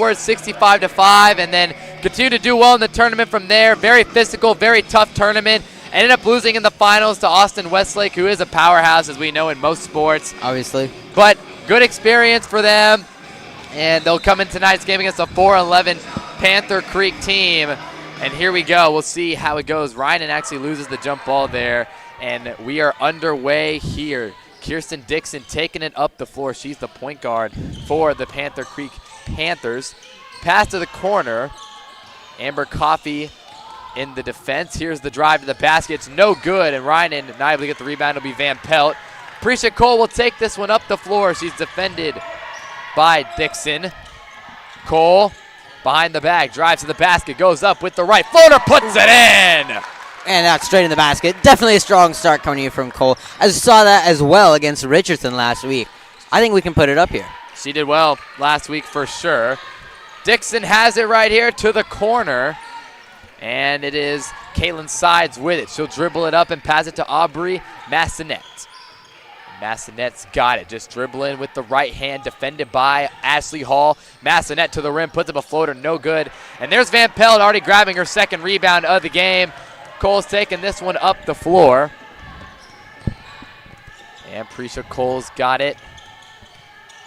We're at 65-5, and then continue to do well in the tournament from there. Very physical, very tough tournament. Ended up losing in the finals to Austin Westlake, who is a powerhouse, as we know in most sports. Obviously. But good experience for them, and they'll come in tonight's game against a 4-11 Panther Creek team. And here we go. We'll see how it goes. Ryan actually loses the jump ball there, and we are underway here. Kirsten Dixon taking it up the floor. She's the point guard for the Panther Creek Panthers. Pass to the corner. Amber Coffey in the defense. Here's the drive to the basket. It's no good, and Ryan not able to get the rebound. It'll be Van Pelt. Prisha Cole will take this one up the floor. She's defended by Dixon. Cole behind the back, drives to the basket, goes up with the right floater, puts it in! And that's straight in the basket. Definitely a strong start coming in from Cole. I saw that as well against Richardson last week. I think we can put it up here. She did well last week for sure. Dixon has it right here to the corner. And it is Caitlin Sides with it. She'll dribble it up and pass it to Aubrey Massonet. Massinet's got it. Just dribbling with the right hand, defended by Ashley Hall. Massonet to the rim, puts up a floater, no good. And there's Van Pelt already grabbing her second rebound of the game. Cole's taking this one up the floor. And Prisha Cole's got it.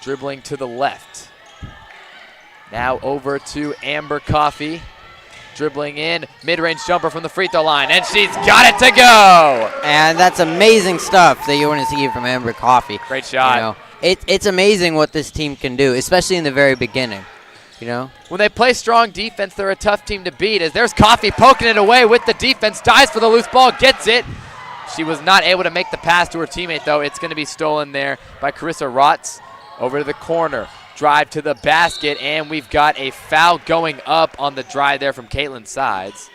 Dribbling to the left. Now over to Amber Coffey. Dribbling in, mid-range jumper from the free throw line, and she's got it to go! And that's amazing stuff that you want to see from Amber Coffey. Great shot. You know, it's amazing what this team can do, especially in the very beginning. You know, when they play strong defense, they're a tough team to beat. As there's Coffey poking it away with the defense, dives for the loose ball, gets it. She was not able to make the pass to her teammate, though. It's going to be stolen there by Carissa Rotz. Over to the corner. Drive to the basket, and we've got a foul going up on the drive there from Caitlin Sides.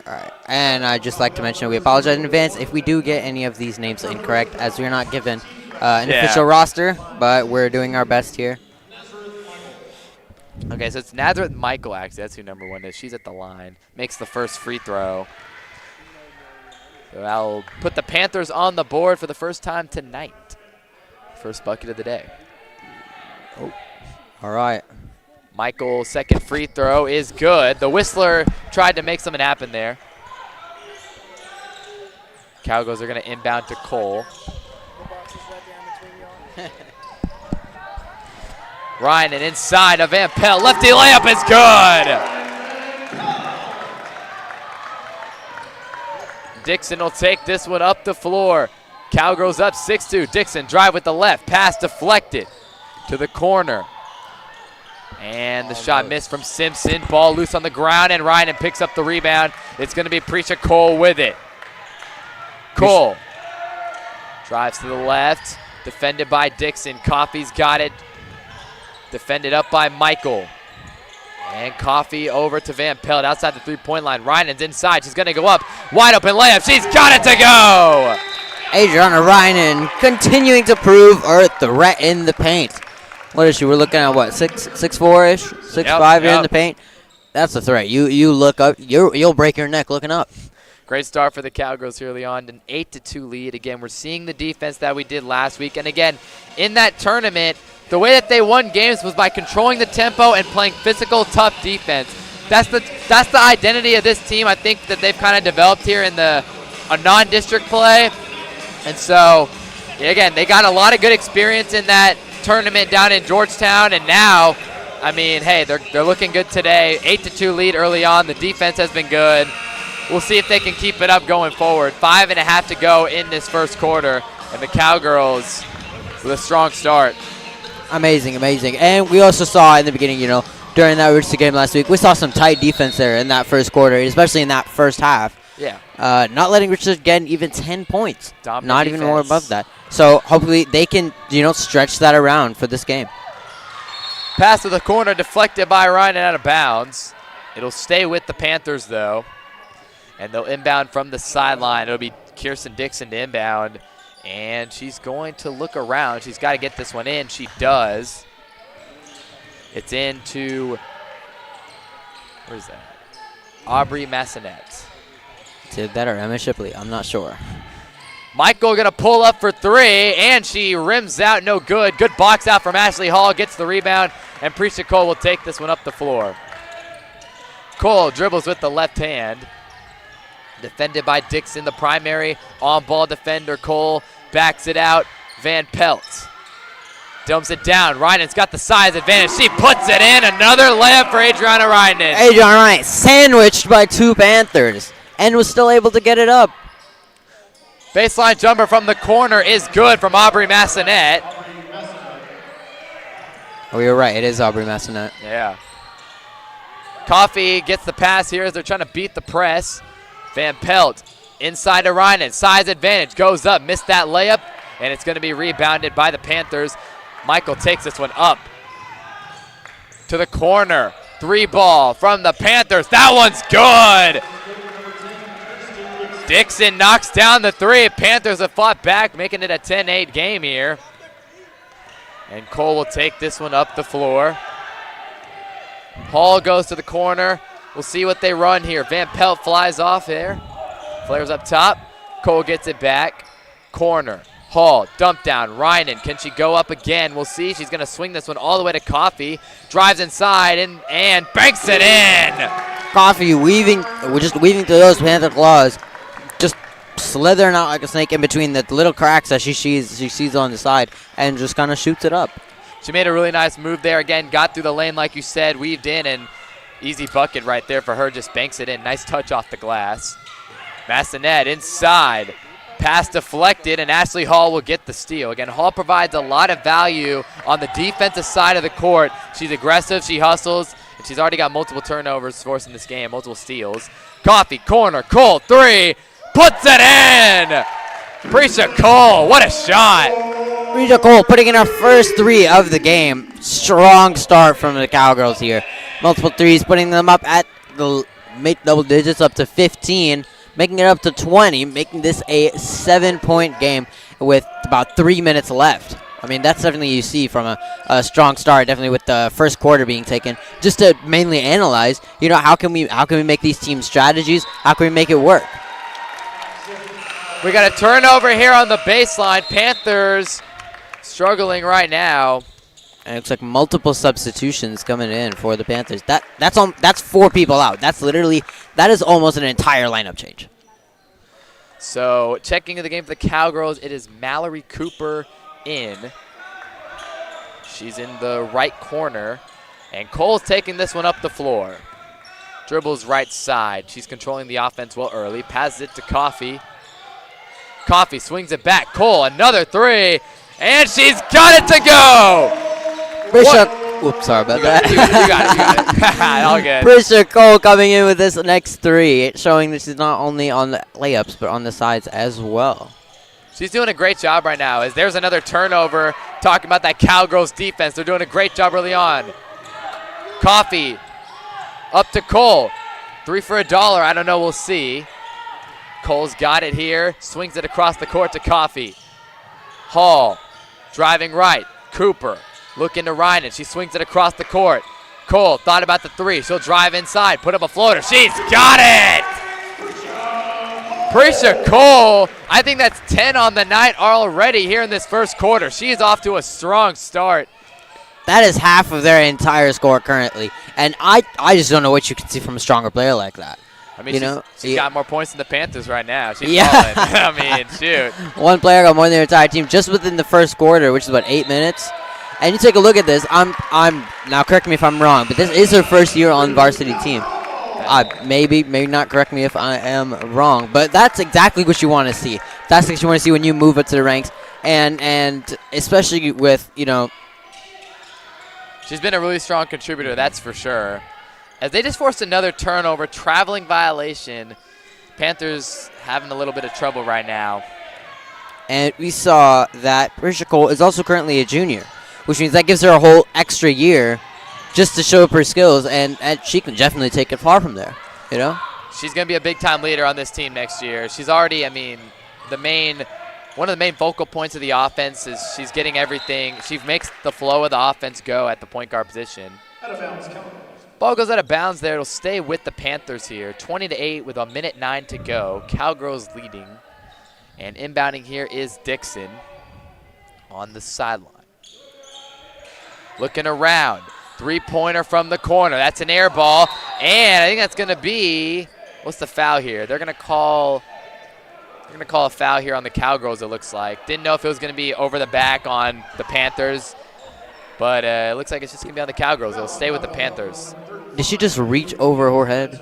All right, and I'd just like to mention we apologize in advance if we do get any of these names incorrect, as we're not given an official roster, but we're doing our best here. Okay, so it's Nazareth Michael, actually. That's who number one is. She's at the line. Makes the first free throw. So that'll put the Panthers on the board for the first time tonight. First bucket of the day. Oh, all right. Michael's second free throw is good. The Whistler tried to make something happen there. Cowgirls are going to inbound to Cole. Ryan and inside of Van Pelt. Lefty layup is good. Dixon will take this one up the floor. Cowgirls up 6-2. Dixon drive with the left. Pass deflected to the corner. And the shot missed from Simpson. Ball loose on the ground, and Ryan picks up the rebound. It's going to be Prisha Cole with it. Cole drives to the left. Defended by Dixon. Coffey's got it. Defended up by Michael. And Coffey over to Van Pelt outside the three-point line. Ryan's inside. She's going to go up. Wide open layup. She's got it to go. Adriana Ryan continuing to prove her threat in the paint. What is she? We're looking at what, 6'4"-ish, 6'5" in the paint. That's a threat. You look up. You'll break your neck looking up. Great start for the Cowgirls early on. An 8-2 lead. Again, we're seeing the defense that we did last week. And again, in that tournament, the way that they won games was by controlling the tempo and playing physical, tough defense. That's the identity of this team. I think that they've kind of developed here in a non-district play. And so, again, they got a lot of good experience in that tournament down in Georgetown. And now, I mean, hey, they're looking good today. 8-2 lead early on. The defense has been good. We'll see if they can keep it up going forward. 5.5 to go in this first quarter. And the Cowgirls with a strong start. Amazing, amazing. And we also saw in the beginning, you know, during that Richardson game last week, we saw some tight defense there in that first quarter, especially in that first half. Yeah. Not letting Richardson get even 10 points. Dominant not defense. Even more above that. So hopefully they can, you know, stretch that around for this game. Pass to the corner, deflected by Ryan and out of bounds. It'll stay with the Panthers, though. And they'll inbound from the sideline. It'll be Kirsten Dixon to inbound. And she's going to look around. She's got to get this one in. She does. It's into, where's that? Aubrey Massonet. Did that or Emma Shipley? I'm not sure. Michael gonna pull up for three, and she rims out, no good. Good box out from Ashley Hall, gets the rebound, and Prisha Cole will take this one up the floor. Cole dribbles with the left hand. Defended by Dixon, the primary on-ball defender. Cole backs it out. Van Pelt dumps it down. Reinen's got the size advantage. She puts it in. Another layup for Adriana Reinen. Adriana Reinen sandwiched by two Panthers and was still able to get it up. Baseline jumper from the corner is good from Aubrey Massonet. Oh, you're right. It is Aubrey Massonet. Yeah. Coffee gets the pass here as they're trying to beat the press. Van Pelt inside to Reinen. Size advantage. Goes up. Missed that layup. And it's going to be rebounded by the Panthers. Michael takes this one up to the corner. Three ball from the Panthers. That one's good. Dixon knocks down the three. Panthers have fought back, making it a 10-8 game here. And Cole will take this one up the floor. Hall goes to the corner. We'll see what they run here. Van Pelt flies off there. Flares up top. Cole gets it back. Corner. Hall, dump down. Reinen, can she go up again? We'll see. She's going to swing this one all the way to Coffee. Drives inside and banks it in. Coffee we're just weaving through those Panther claws. Just slithering out like a snake in between the little cracks that she sees on the side and just kind of shoots it up. She made a really nice move there. Again, got through the lane like you said, weaved in, and easy bucket right there for her. Just banks it in. Nice touch off the glass. Massonet inside. Pass deflected, and Ashley Hall will get the steal. Again, Hall provides a lot of value on the defensive side of the court. She's aggressive, she hustles, and she's already got multiple turnovers forcing this game, multiple steals. Coffee, corner, Cole, three, puts it in! Prisha Cole, what a shot! Prisha Cole putting in her first three of the game. Strong start from the Cowgirls here. Multiple threes, putting them up at the double digits, up to 15. Making it up to 20, making this a 7-point game with about 3 minutes left. I mean, that's definitely you see from a strong start, definitely with the first quarter being taken. Just to mainly analyze, how can we make these team strategies? How can we make it work? We got a turnover here on the baseline. Panthers struggling right now. And it's like multiple substitutions coming in for the Panthers. That's 4 people out. That is almost an entire lineup change. So checking the game for the Cowgirls, it is Mallory Cooper in. She's in the right corner, and Cole's taking this one up the floor. Dribbles right side. She's controlling the offense well early. Passes it to Coffee. Coffee swings it back. Cole, another three, and she's got it to go. Oops, sorry about that. You got it. All good. Prisha Cole coming in with this next three, showing that she's not only on the layups, but on the sides as well. She's doing a great job right now. As there's another turnover. Talking about that Cowgirls defense. They're doing a great job early on. Coffee up to Cole. 3 for $1. I don't know. We'll see. Cole's got it here. Swings it across the court to Coffee. Hall driving right. Cooper. Looking to Reinen. She swings it across the court. Cole thought about the three. She'll drive inside. Put up a floater. She's got it! Prisha Cole, I think that's 10 on the night already here in this first quarter. She is off to a strong start. That is half of their entire score currently. And I just don't know what you can see from a stronger player like that. I mean, she's got more points than the Panthers right now. She's balling. I mean, shoot. One player got more than their entire team just within the first quarter, which is about 8 minutes. And you take a look at this. I'm now correct me if I'm wrong, but this is her first year on varsity team. Maybe not correct me if I am wrong, but that's exactly what you want to see. That's what you want to see when you move up to the ranks, and especially with she's been a really strong contributor, that's for sure. As they just forced another turnover, traveling violation. Panthers having a little bit of trouble right now. And we saw that Prisha Cole is also currently a junior, which means that gives her a whole extra year just to show up her skills, and she can definitely take it far from there, She's going to be a big-time leader on this team next year. She's already, one of the main focal points of the offense is she's getting everything. She makes the flow of the offense go at the point guard position. Ball goes out of bounds there. It'll stay with the Panthers here. 20-8 with 1:09 to go. Cowgirls leading. And inbounding here is Dixon on the sideline. Looking around. Three-pointer from the corner. That's an air ball. And I think that's going to be, what's the foul here? They're going to call a foul here on the Cowgirls, it looks like. Didn't know if it was going to be over the back on the Panthers. But it looks like it's just going to be on the Cowgirls. It'll stay with the Panthers. Did she just reach over her head?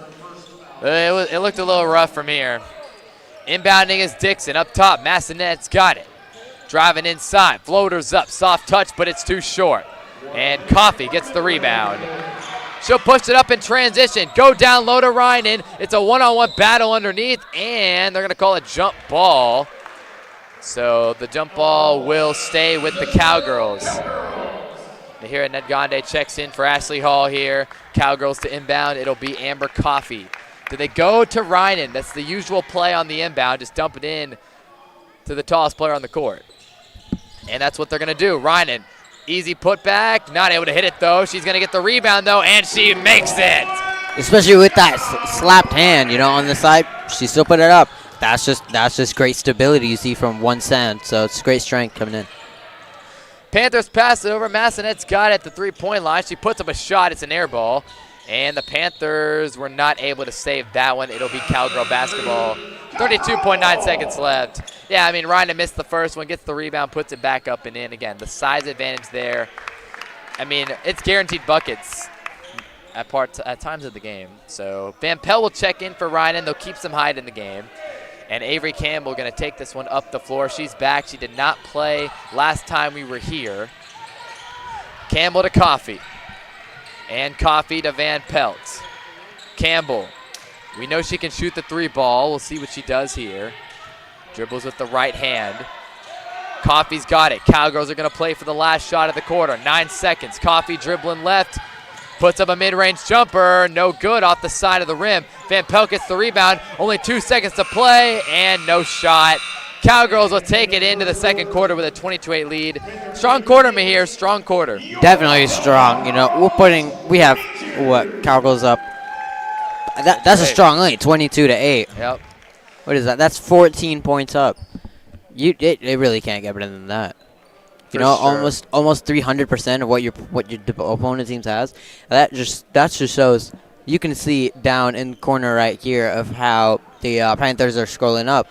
It looked a little rough from here. Inbounding is Dixon up top. Massinette's got it. Driving inside. Floaters up. Soft touch, but it's too short. And Coffee gets the rebound. She'll push it up in transition. Go down low to Reinen. It's a one-on-one battle underneath, and they're going to call a jump ball. So the jump ball will stay with the Cowgirls. Here at Nedgande checks in for Ashley Hall here. Cowgirls to inbound. It'll be Amber Coffee. Do they go to Reinen? That's the usual play on the inbound. Just dump it in to the tallest player on the court. And that's what they're going to do. Reinen. Easy putback, not able to hit it though. She's gonna get the rebound though, and she makes it. Especially with that slapped hand, on the side, she still put it up. That's just great stability you see from one stand. So it's great strength coming in. Panthers pass it over. Massinette's got it at the three-point line. She puts up a shot. It's an air ball, and the Panthers were not able to save that one. It'll be Cowgirl basketball. 32.9 seconds left. Yeah, I mean, Reinen missed the first one, gets the rebound, puts it back up and in. Again, the size advantage there. I mean, it's guaranteed buckets at times of the game. So Van Pelt will check in for Reinen. They'll keep some height in the game. And Avery Campbell going to take this one up the floor. She's back. She did not play last time we were here. Campbell to Coffee. And Coffee to Van Pelt. Campbell. We know she can shoot the three ball. We'll see what she does here. Dribbles with the right hand. Coffee's got it. Cowgirls are going to play for the last shot of the quarter. 9 seconds. Coffee dribbling left. Puts up a mid-range jumper. No good off the side of the rim. Van Pelt gets the rebound. Only 2 seconds to play, and no shot. Cowgirls will take it into the second quarter with a 22-8 lead. Strong quarter, Mahir. Strong quarter. Definitely strong. We have Cowgirls up. That's a strong lead, 22-8. Yep. What is that? That's 14 points up. It really can't get better than that. Sure. almost 300% of what your opponent team has. That just shows. You can see down in the corner right here of how the Panthers are scrolling up.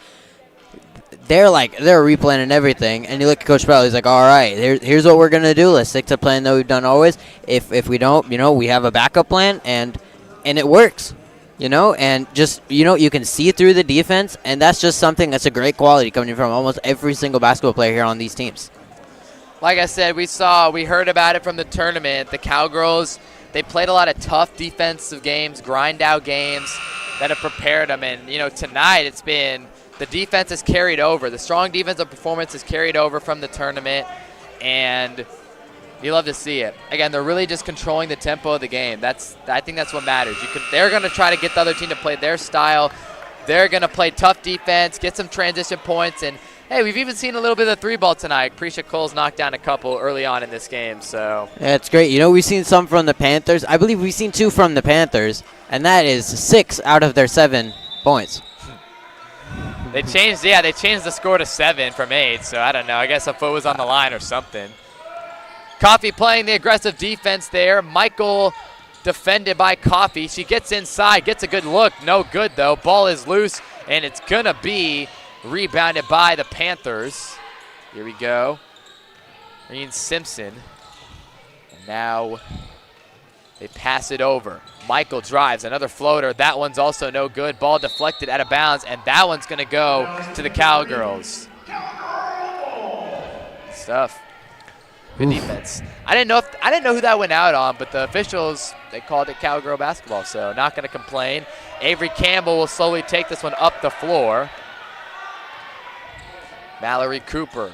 They're replanning everything, and you look at Coach Bell. He's like, all right, here's what we're gonna do. Let's stick to the plan that we've done always. If we don't, we have a backup plan, and it works. And just, you can see through the defense, and that's just something that's a great quality coming from almost every single basketball player here on these teams. Like I said, we heard about it from the tournament. The Cowgirls, they played a lot of tough defensive games, grind-out games that have prepared them. And, tonight it's been the defense has carried over. The strong defensive performance has carried over from the tournament, and you love to see it. Again, they're really just controlling the tempo of the game. I think that's what matters. They're going to try to get the other team to play their style. They're going to play tough defense, get some transition points, and hey, we've even seen a little bit of three ball tonight. Prisha Cole's knocked down a couple early on in this game. So yeah, it's great. We've seen some from the Panthers. I believe we've seen 2 from the Panthers, and that is 6 out of their 7 points. They changed the score to 7 from 8. So I don't know. I guess a foot was on the line or something. Coffee playing the aggressive defense there. Michael defended by Coffee. She gets inside, gets a good look. No good, though. Ball is loose, and it's going to be rebounded by the Panthers. Here we go. Reen Simpson. And now they pass it over. Michael drives. Another floater. That one's also no good. Ball deflected out of bounds, and that one's going to go to the Cowgirls. Stuff. Good defense. I didn't know who that went out on, but the officials, they called it Cowgirl basketball, so not going to complain. Avery Campbell will slowly take this one up the floor. Mallory Cooper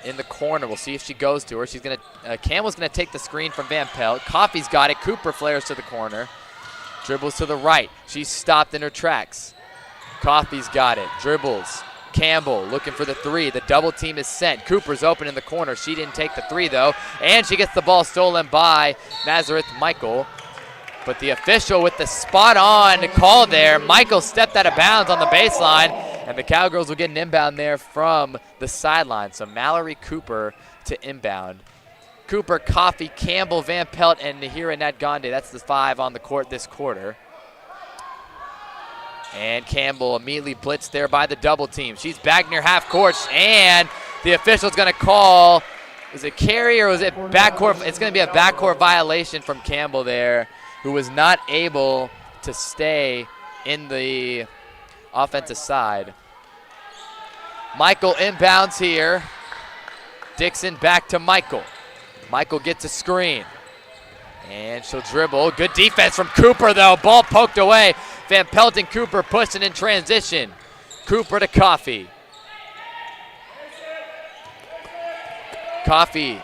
in the corner. We'll see if she goes to her. Campbell's gonna take the screen from Van Pelt. Coffee's got it. Cooper flares to the corner. Dribbles to the right. She's stopped in her tracks. Coffee's got it. Dribbles. Campbell looking for the three. The double team is sent. Cooper's open in the corner. She didn't take the three though. And she gets the ball stolen by Nazareth Michael. But the official with the spot on call there. Michael stepped out of bounds on the baseline. And the Cowgirls will get an inbound there from the sideline. So Mallory Cooper to inbound. Cooper, Coffey, Campbell, Van Pelt, and Nahira Nadgande. That's the 5 on the court this quarter. And Campbell immediately blitzed there by the double team. She's back near half court, and the official's going to call, is it carry or was it backcourt? It's going to be a backcourt violation from Campbell there, who was not able to stay in the offensive side. Michael inbounds here. Dixon back to Michael. Michael gets a screen. And she'll dribble. Good defense from Cooper, though. Ball poked away. Van Pelt and Cooper pushing in transition. Cooper to Coffey. Coffey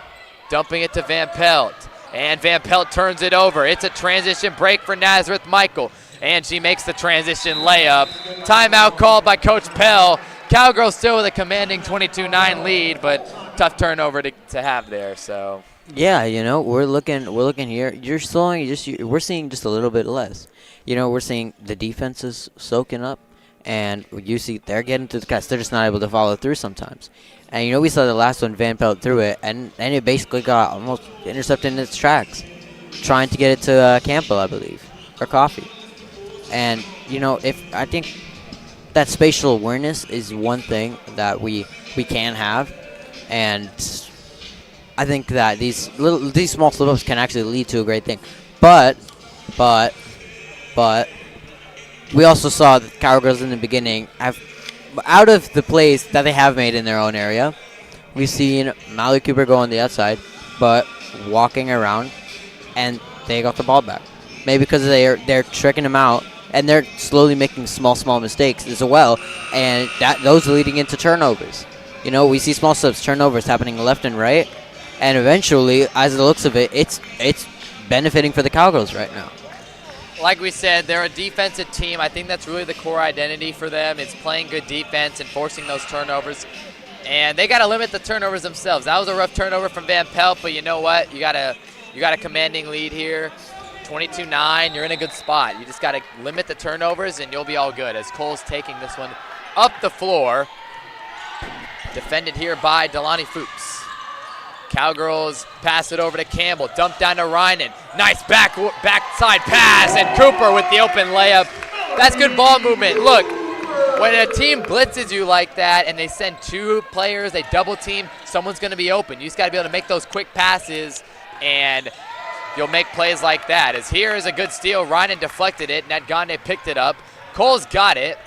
dumping it to Van Pelt. And Van Pelt turns it over. It's a transition break for Nazareth Michael. And she makes the transition layup. Timeout called by Coach Pell. Cowgirls still with a commanding 22-9 lead, but tough turnover to have there. So yeah, we're looking here. We're seeing just a little bit less. We're seeing the defense is soaking up, and you see they're getting to the cuts. They're just not able to follow through sometimes. And we saw the last one, Van Pelt threw it, and it basically got almost intercepted in its tracks, trying to get it to Campbell, I believe, or Coffey. And I think that spatial awareness is one thing that we can have, and I think that these small slip-ups can actually lead to a great thing. But we also saw the Cowgirls in the beginning have, out of the plays that they have made in their own area, we've seen Mallory Cooper go on the outside, but walking around, and they got the ball back. Maybe because they're tricking them out, and they're slowly making small mistakes as well, and those are leading into turnovers. We see small slips, turnovers happening left and right, and eventually, as it looks of it, it's benefiting for the Cowgirls right now. Like we said, they're a defensive team. I think that's really the core identity for them. It's playing good defense and forcing those turnovers. And they got to limit the turnovers themselves. That was a rough turnover from Van Pelt, but you know what? You got a commanding lead here. 22-9, you're in a good spot. You just got to limit the turnovers, and you'll be all good. As Cole's taking this one up the floor. Defended here by Delani Fuchs. Cowgirls pass it over to Campbell. Dump down to Reinen. Nice backside pass, and Cooper with the open layup. That's good ball movement. Look, when a team blitzes you like that and they send 2 players, they double team, someone's going to be open. You just got to be able to make those quick passes, and you'll make plays like that. As here is a good steal. Reinen deflected it. Nadgande picked it up. Cole's got it.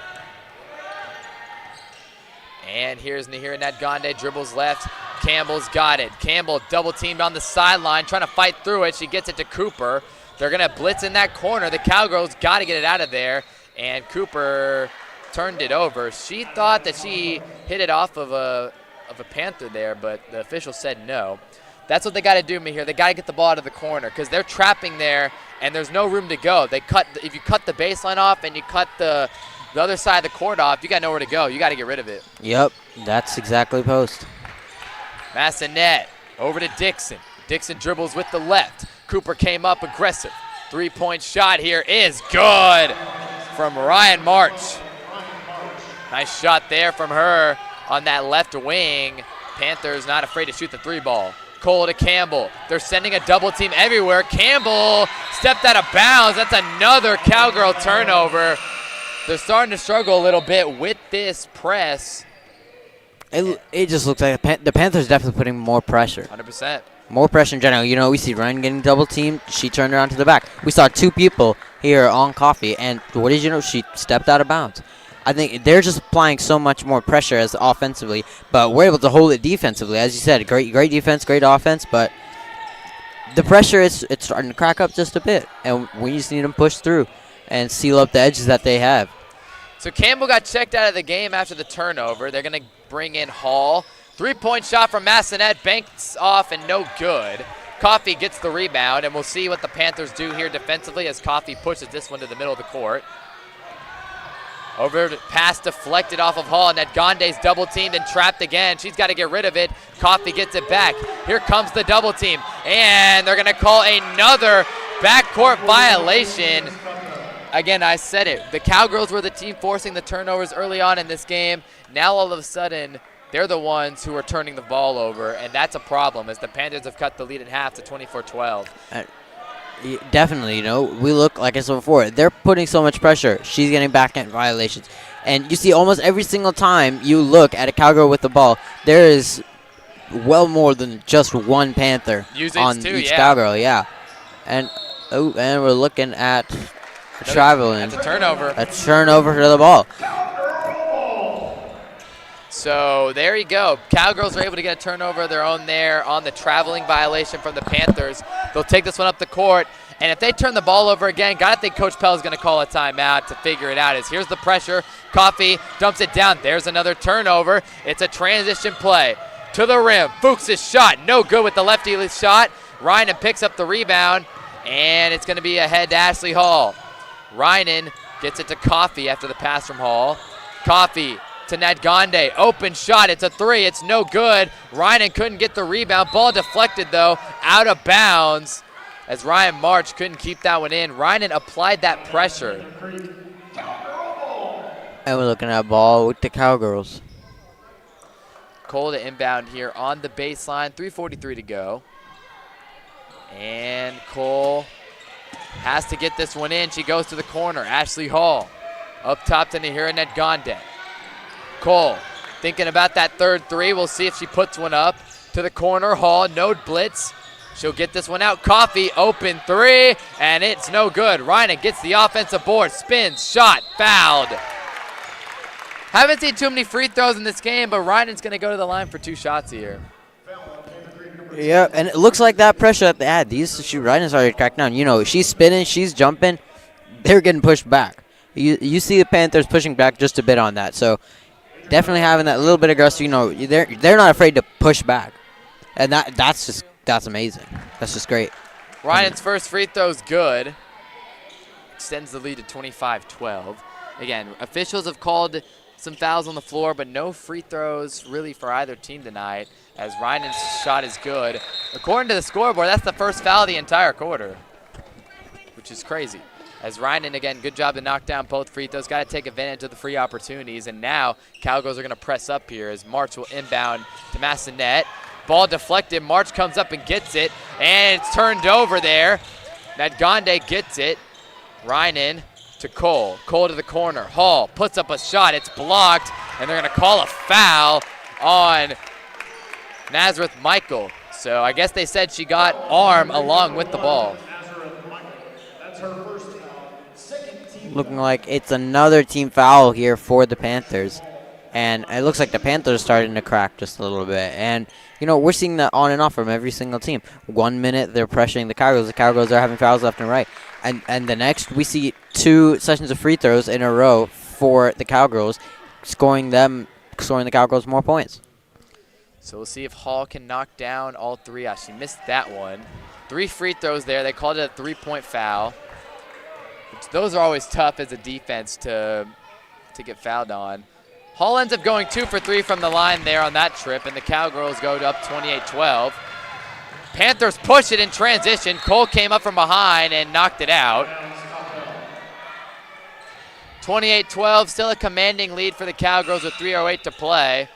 And here's Nahira Nadgande, dribbles left. Campbell's got it. Campbell double teamed on the sideline, trying to fight through it. She gets it to Cooper. They're going to blitz in that corner. The Cowgirls got to get it out of there. And Cooper turned it over. She thought that she hit it off of a Panther there, but the official said no. That's what they got to do here. They got to get the ball out of the corner because they're trapping there, and there's no room to go. If you cut the baseline off and you cut the other side of the court off, you got nowhere to go. You got to get rid of it. Yep, that's exactly post. Massanet over to Dixon. Dixon dribbles with the left. Cooper came up aggressive. 3-point shot here is good from Ryan March. Nice shot there from her on that left wing. Panthers not afraid to shoot the 3 ball. Cole to Campbell. They're sending a double team everywhere. Campbell stepped out of bounds. That's another Cowgirl turnover. They're starting to struggle a little bit with this press. It just looks like the Panthers definitely putting more pressure. 100%. More pressure in general. We see Ryan getting double teamed. She turned around to the back. We saw 2 people here on Coffey, and what did you know? She stepped out of bounds. I think they're just applying so much more pressure as offensively, but we're able to hold it defensively. As you said, great defense, great offense, but the pressure it's starting to crack up just a bit, and we just need them pushed through and seal up the edges that they have. So Campbell got checked out of the game after the turnover. They're going to bring in Hall. 3-point shot from Massanet, banks off and no good. Coffey gets the rebound, and we'll see what the Panthers do here defensively as Coffey pushes this one to the middle of the court. Over to pass deflected off of Hall. Nadgande's double teamed and trapped again. She's got to get rid of it. Coffey gets it back. Here comes the double team. And they're going to call another backcourt violation. again, I said it. The Cowgirls were the team forcing the turnovers early on in this game. Now all of a sudden, they're the ones who are turning the ball over, and that's a problem as the Panthers have cut the lead in half to 24-12. Definitely, we look, like I said before, they're putting so much pressure. She's getting backhand violations. And you see almost every single time you look at a Cowgirl with the ball, there is well more than just one Panther on each Cowgirl, yeah. And we're looking at traveling. That's a turnover. A turnover to the ball. So there you go. Cowgirls are able to get a turnover of their own there on the traveling violation from the Panthers. They'll take this one up the court. And if they turn the ball over again, gotta think Coach Pell is going to call a timeout to figure it out. Here's the pressure. Coffee dumps it down. There's another turnover. It's a transition play to the rim. Fuchs' shot, no good with the lefty shot. Rynan picks up the rebound, and it's going to be ahead to Ashley Hall. Rynan gets it to Coffee after the pass from Hall. Coffee to Nadgande. Open shot. It's a three. It's no good. Rynan couldn't get the rebound. Ball deflected, though, out of bounds as Ryan March couldn't keep that one in. Rynan applied that pressure. And we're looking at ball with the Cowgirls. Cole to inbound here on the baseline. 3:43 to go. And Cole has to get this one in. She goes to the corner. Ashley Hall up top to Nahira Nadgande. Cole thinking about that third three. We'll see if she puts one up to the corner. Hall, no blitz. She'll get this one out. Coffee, open three, and it's no good. Rynan gets the offensive board, spins, shot, fouled. Haven't seen too many free throws in this game, but Ryan's going to go to the line for 2 shots here. Yeah, and it looks like that pressure at the ad. Ryan's already cracked down. She's spinning, she's jumping. They're getting pushed back. You see the Panthers pushing back just a bit on that. So definitely having that little bit of aggressive. They're not afraid to push back, and that's amazing. That's just great. Ryan's first free throw's good. Extends the lead to 25-12. Again, officials have called some fouls on the floor, but no free throws really for either team tonight, as Ryan's shot is good. According to the scoreboard, that's the first foul of the entire quarter, which is crazy. As Ryan, again, good job to knock down both free throws. Got to take advantage of the free opportunities. And now Cowgirls are going to press up here as March will inbound to Massanet. Ball deflected. March comes up and gets it, and it's turned over there. Nadgande gets it. Ryan to Cole. Cole to the corner. Hall puts up a shot. It's blocked, and they're going to call a foul on Nazareth Michael. So I guess they said she got arm along with the ball. Looking like it's another team foul here for the Panthers. And it looks like the Panthers are starting to crack just a little bit. And, we're seeing that on and off from every single team. 1 minute, they're pressuring the Cowgirls. The Cowgirls are having fouls left and right. And the next, we see 2 sessions of free throws in a row for the Cowgirls, scoring the Cowgirls more points. So we'll see if Hall can knock down all 3. She missed that one. 3 free throws there. They called it a 3-point foul. Those are always tough as a defense to get fouled on. Hall ends up going 2 for 3 from the line there on that trip, and the Cowgirls go up 28-12. Panthers push it in transition. Cole came up from behind and knocked it out. 28-12, still a commanding lead for the Cowgirls with 3:08 to play.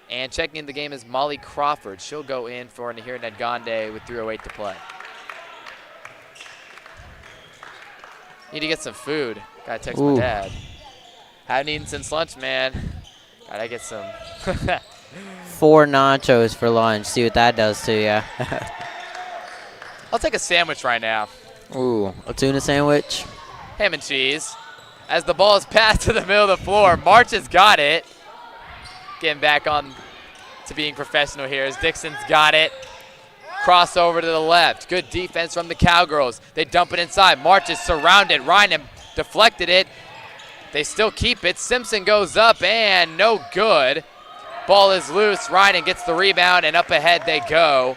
And checking in the game is Molly Crawford. She'll go in for Nahira Nadgande with 3:08 to play. Need to get some food. Gotta text my dad. Haven't eaten since lunch, man. Gotta get some. 4 nachos for lunch. See what that does to you. I'll take a sandwich right now. Ooh, a tuna sandwich. Ham and cheese. As the ball is passed to the middle of the floor, March has got it. Getting back on to being professional here as Dixon's got it. Crossover to the left. Good defense from the Cowgirls. They dump it inside. March is surrounded. Ryan deflected it. They still keep it. Simpson goes up and no good. Ball is loose. Ryan gets the rebound and up ahead they go.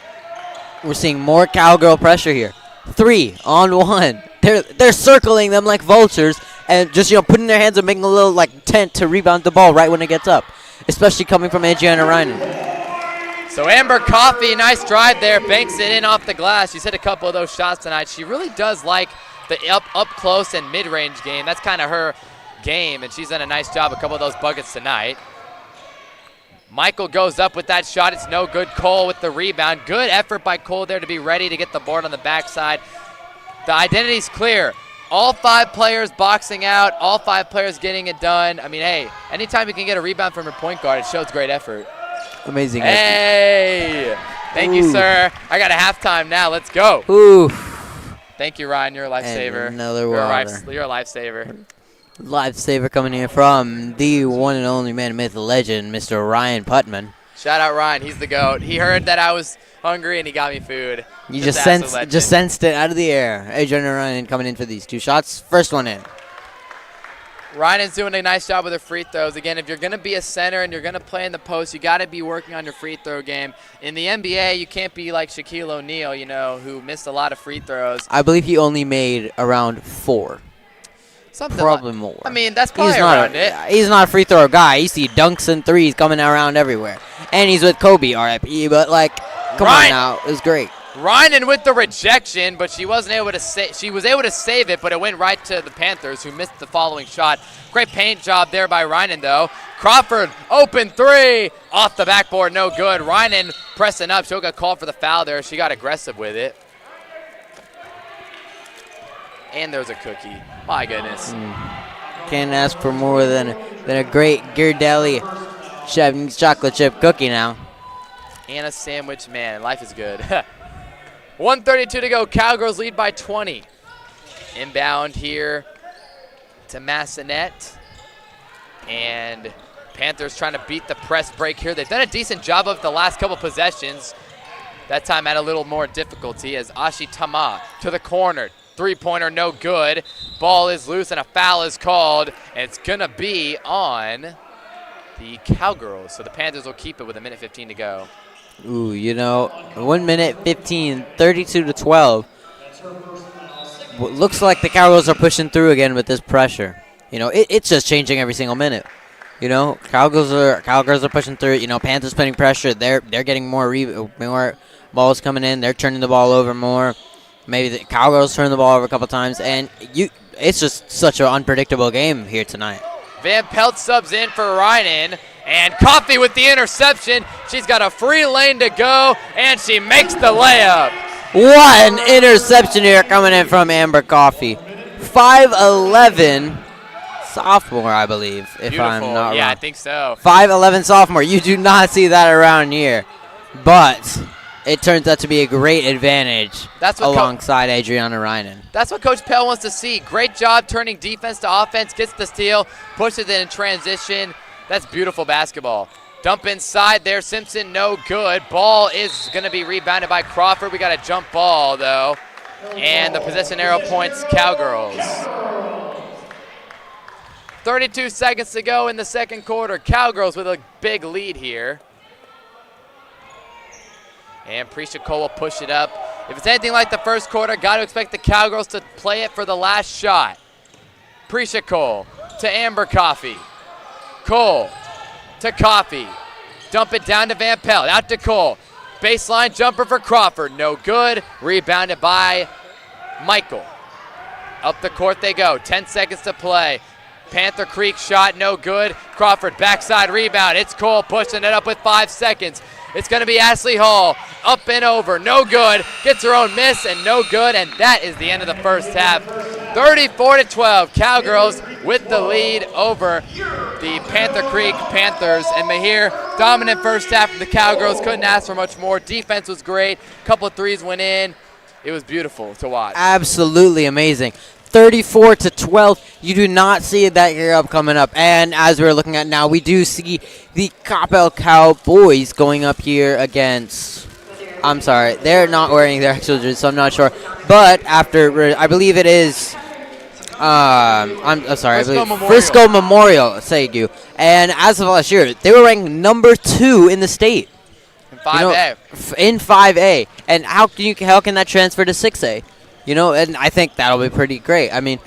We're seeing more Cowgirl pressure here. 3 on 1. They're circling them like vultures and just putting their hands up, making a little tent to rebound the ball right when it gets up, especially coming from Adriana Ryan. So Amber Coffey, nice drive there, banks it in off the glass. She's hit a couple of those shots tonight. She really does like the up close and mid-range game. That's kind of her game, and she's done a nice job. A couple of those buckets tonight. Michael goes up with that shot. It's no good. Cole with the rebound. Good effort by Cole there to be ready to get the board on the backside. The identity's clear. All 5 players boxing out. All 5 players getting it done. I mean, hey, anytime you can get a rebound from your point guard, it shows great effort. Amazing. Hey, thank you, sir. I got a halftime now. Let's go. Ooh. Thank you, Ryan. You're a lifesaver. And another water. You're a lifesaver. Lifesaver coming here from the one and only man, myth, legend, Mr. Ryan Putman. Shout out Ryan. He's the GOAT. He heard that I was hungry and he got me food. You just sensed it out of the air. Adrian and Ryan coming in for these 2 shots. First one in. Ryan's doing a nice job with her free throws. Again, if you're going to be a center and you're going to play in the post, you got to be working on your free throw game. In the NBA, you can't be like Shaquille O'Neal, who missed a lot of free throws. I believe he only made around 4. Probably more. I mean, that's probably around it. He's not a free throw guy. You see dunks and threes coming around everywhere. And he's with Kobe, RIP, but come on now. It was great. Rynan with the rejection, but she wasn't able to she was able to save it, but it went right to the Panthers, who missed the following shot. Great paint job there by Rynan, though. Crawford, open 3, off the backboard, no good. Rynan pressing up. She'll get called for the foul there. She got aggressive with it. And there's a cookie. My goodness. Can't ask for more than a great Ghirardelli chocolate chip cookie now. And a sandwich, man. Life is good. 1:32 to go. Cowgirls lead by 20. Inbound here to Massanet. And Panthers trying to beat the press break here. They've done a decent job of the last couple possessions. That time had a little more difficulty as Ashitama to the corner. 3-pointer, no good. Ball is loose and a foul is called. And it's going to be on the Cowgirls. So the Panthers will keep it with 1:15 to go. Ooh, 1 minute 15, 32 to 12. Looks like the Cowgirls are pushing through again with this pressure. It's just changing every single minute. Cowgirls are pushing through. Panthers putting pressure. They're getting more balls coming in. They're turning the ball over more. Maybe the Cowgirls turn the ball over a couple times, and it's just such an unpredictable game here tonight. Van Pelt subs in for Rynan, and Coffey with the interception. She's got a free lane to go, and she makes the layup. What an interception here coming in from Amber Coffey. 5'11", sophomore, I believe, if I'm not wrong. Yeah, I think so. 5'11" sophomore. You do not see that around here, but it turns out to be a great advantage alongside Adriana Rynan. That's what Coach Pell wants to see. Great job turning defense to offense, gets the steal, pushes it in transition. That's beautiful basketball. Dump inside there. Simpson, no good. Ball is going to be rebounded by Crawford. We got a jump ball, though. And the possession arrow points Cowgirls. 32 seconds to go in the second quarter. Cowgirls with a big lead here. And Prisha Cole will push it up. If it's anything like the first quarter, got to expect the Cowgirls to play it for the last shot. Prisha Cole to Amber Coffey. Cole to Coffey. Dump it down to Van Pelt. Out to Cole. Baseline jumper for Crawford. No good. Rebounded by Michael. Up the court they go. 10 seconds to play. Panther Creek shot, no good. Crawford backside rebound. It's Cole pushing it up with 5 seconds. It's going to be Ashley Hall. Up and over. No good. Gets her own miss and no good. And that is the end of the first half. 34-12. Cowgirls with the lead over the Panther Creek Panthers. And Mahir, dominant first half for the Cowgirls. Couldn't ask for much more. Defense was great. Couple of threes went in. It was beautiful to watch. Absolutely amazing. 34-12. You do not see that here coming up. And as we're looking at now, we do see the Coppell Cowboys going up here against, I'm sorry, they're not wearing their actual jerseys, so I'm not sure. But after, I believe it is, I'm sorry, Frisco Memorial, thank you. And as of last year, they were ranked number 2 in the state. In 5A. In 5A. And how can that transfer to 6A? And I think that'll be pretty great. I mean,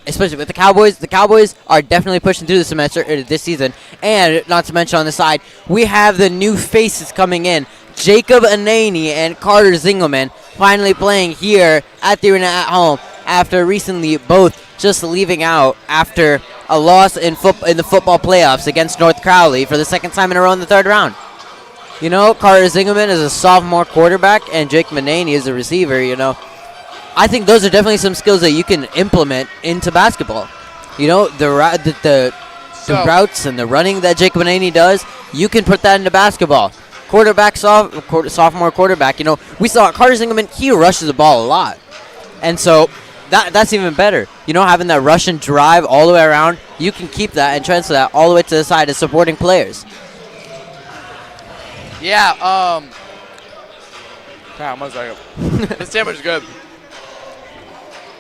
especially with the Cowboys are definitely pushing through this season. And not to mention on the side, we have the new faces coming in. Jacob Anani and Carter Zingelman finally playing here at the arena at home. after recently both just leaving out after a loss in the football playoffs against North Crowley for the second time in a row in the third round. You know, Carter Zingerman is a sophomore quarterback, and Jake Mananey is a receiver, you know. I think those are definitely some skills that you can implement into basketball. You know, the routes and the running that Jake Mananey does, you can put that into basketball. Sophomore quarterback, you know, we saw Carter Zingerman, he rushes the ball a lot. And so that's even better. You know, having that rush and drive all the way around, you can keep that and transfer that all the way to the side as supporting players. Yeah, damn, 1 second. This sandwich is good.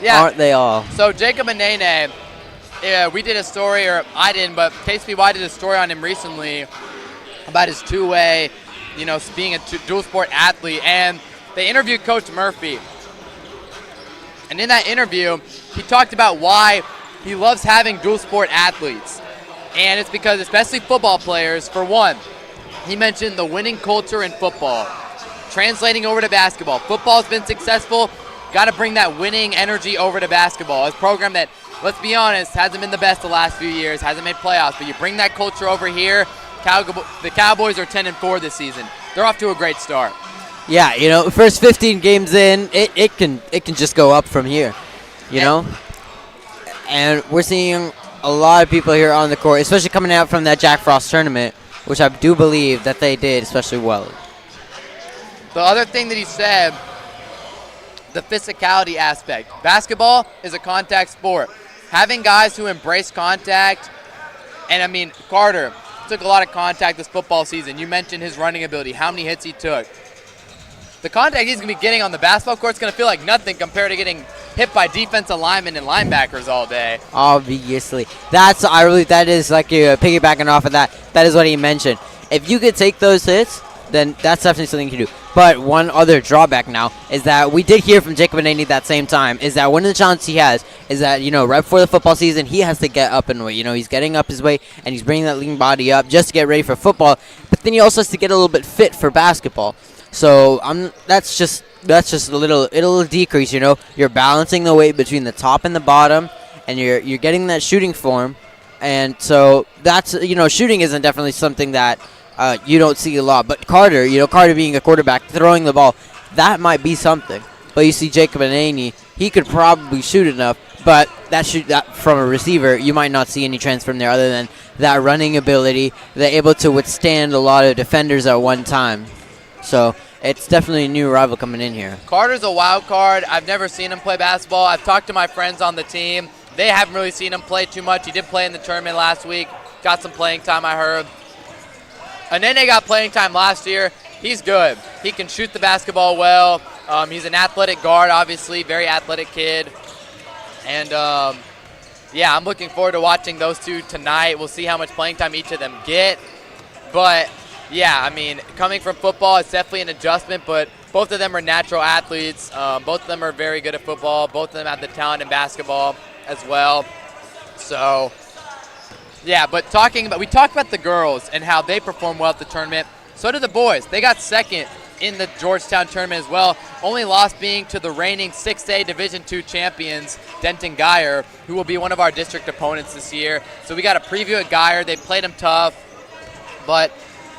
Yeah. Aren't they all? So Jacob Manene, we did a story, or I didn't, but KSPY did a story on him recently about his two-way, you know, being a dual sport athlete, and they interviewed Coach Murphy. And in that interview, he talked about why he loves having dual sport athletes. And it's because, especially football players, for one, he mentioned the winning culture in football, translating over to basketball. Football's been successful. Got to bring that winning energy over to basketball. It's a program that, let's be honest, hasn't been the best the last few years, hasn't made playoffs, but you bring that culture over here. The Cowboys are 10-4 this season. They're off to a great start. Yeah, you know, first 15 games in, it can just go up from here, you know? And we're seeing a lot of people here on the court, especially coming out from that Jack Frost tournament, which I do believe that they did especially well. The other thing that he said, the physicality aspect. Basketball is a contact sport. Having guys who embrace contact, and I mean, Carter took a lot of contact this football season. You mentioned his running ability, how many hits he took. The contact he's going to be getting on the basketball court is going to feel like nothing compared to getting hit by defensive linemen and linebackers all day. Obviously. That is like piggybacking off of that. That is what he mentioned. If you could take those hits, then that's definitely something you can do. But one other drawback now is that we did hear from Jacob Mananey that same time is that one of the challenges he has is that, you know, right before the football season, he has to get up in weight. You know, he's getting up his weight and he's bringing that lean body up just to get ready for football. But then he also has to get a little bit fit for basketball. So that's just a little decrease, you know. You're balancing the weight between the top and the bottom, and you're getting that shooting form. And so that's, you know, shooting isn't definitely something that you don't see a lot. But Carter, you know, Carter being a quarterback, throwing the ball, that might be something. But you see Jacob Mananey, he could probably shoot enough, but that from a receiver, you might not see any transfer there other than that running ability. They're able to withstand a lot of defenders at one time. So it's definitely a new rival coming in here. Carter's a wild card. I've never seen him play basketball. I've talked to my friends on the team. They haven't really seen him play too much. He did play in the tournament last week. Got some playing time, I heard. Anene got playing time last year. He's good. He can shoot the basketball well. He's an athletic guard, obviously. Very athletic kid. And, yeah, I'm looking forward to watching those two tonight. We'll see how much playing time each of them get. But yeah, I mean, coming from football, it's definitely an adjustment, but both of them are natural athletes. Both of them are very good at football. Both of them have the talent in basketball as well. So, yeah, but we talked about the girls and how they performed well at the tournament. So did the boys. They got second in the Georgetown tournament as well. Only loss being to the reigning 6A Division II champions, Denton Geyer, who will be one of our district opponents this year. So we got a preview at Geyer. They played them tough, but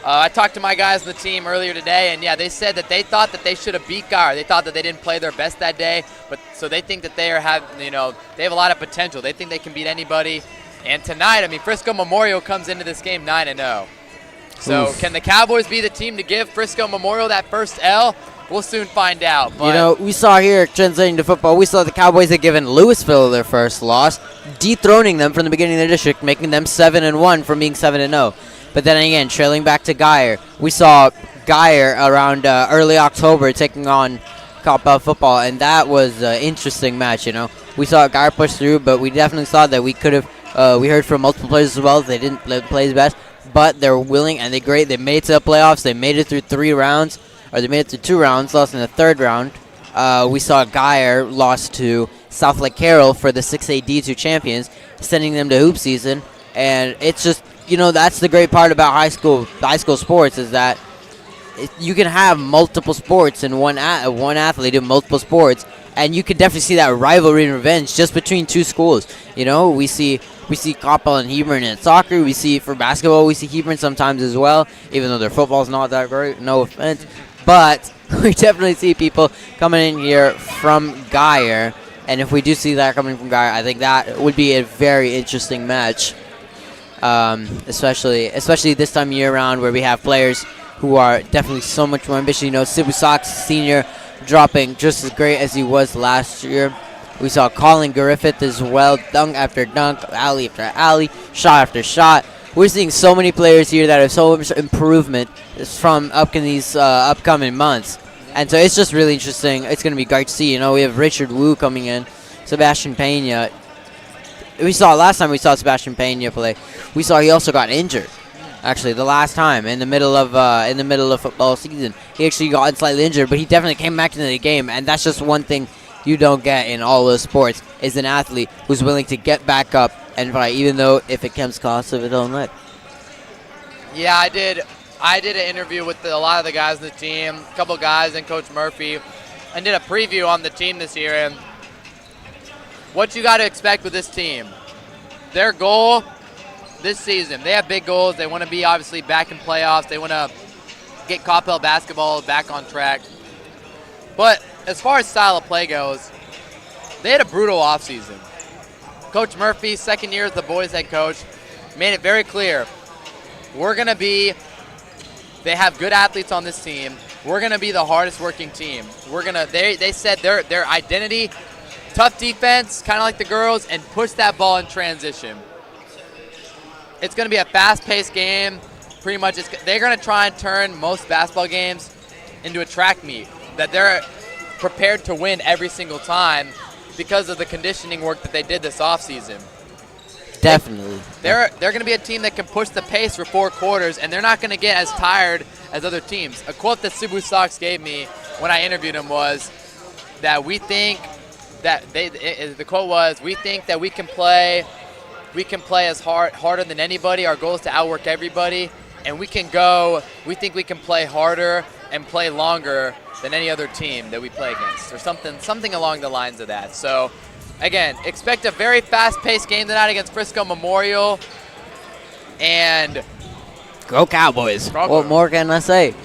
I talked to my guys on the team earlier today, and yeah, they said that they thought that they should have beat Geyer. They thought that they didn't play their best that day, but so they think that they have a lot of potential. They think they can beat anybody. And tonight, I mean, Frisco Memorial comes into this game 9-0. So can the Cowboys be the team to give Frisco Memorial that first L? We'll soon find out. But you know, we saw here, translating to football, we saw the Cowboys had given Louisville their first loss, dethroning them from the beginning of their district, making them 7-1 from being 7-0. But then again, trailing back to Geyer. We saw Geyer around early October taking on Coppell football, and that was an interesting match, you know. We saw Geyer push through, but we definitely saw that we could have, we heard from multiple players as well, they didn't play as best, but they're willing, and they made it to the playoffs. They made it through 3 rounds, or they made it through 2 rounds, lost in the 3rd round. We saw Geyer lost to South Lake Carroll for the 6A D2 champions, sending them to hoop season, and it's just, you know, that's the great part about high school sports is that you can have multiple sports in one athlete in multiple sports, and you can definitely see that rivalry and revenge just between two schools. You know, we see Coppell and Hebron in soccer. We see for basketball, we see Hebron sometimes as well, even though their football's not that great. No offense, but we definitely see people coming in here from Geyer, and if we do see that coming from Geyer, I think that would be a very interesting match, especially this time of year around where we have players who are definitely so much more ambitious. You know, Sibu Sox Senior dropping just as great as he was last year. We saw Colin Griffith as well, dunk after dunk, alley after alley, shot after shot. We're seeing so many players here that have so much improvement from upcoming months. And so it's just really interesting. It's going to be great to see. You know, we have Richard Wu coming in, Sebastian Pena. We saw last time we saw Sebastian Pena play, we saw he also got injured. Actually, the last time in the middle of football season, he actually got slightly injured, but he definitely came back into the game, and that's just one thing you don't get in all those sports is an athlete who's willing to get back up and fight, even though if it comes cost of his own leg. Yeah, I did an interview with a lot of the guys on the team, a couple guys and Coach Murphy, and did a preview on the team this year. And what you got to expect with this team, their goal this season, they have big goals. They want to be obviously back in playoffs. They want to get Coppell basketball back on track. But as far as style of play goes, they had a brutal offseason. Coach Murphy, second year as the boys head coach, made it very clear, they have good athletes on this team. We're going to be the hardest working team. They said their identity, tough defense, kind of like the girls, and push that ball in transition. It's going to be a fast-paced game. Pretty much, they're going to try and turn most basketball games into a track meet that they're prepared to win every single time because of the conditioning work that they did this offseason. Definitely. They're going to be a team that can push the pace for 4 quarters, and they're not going to get as tired as other teams. A quote that Sibu Sox gave me when I interviewed him was that we think that the quote was, we think that we can play as harder than anybody. Our goal is to outwork everybody, and we think we can play harder and play longer than any other team that we play against, or something along the lines of that. So, again, expect a very fast-paced game tonight against Frisco Memorial, and go Cowboys. What more can I say?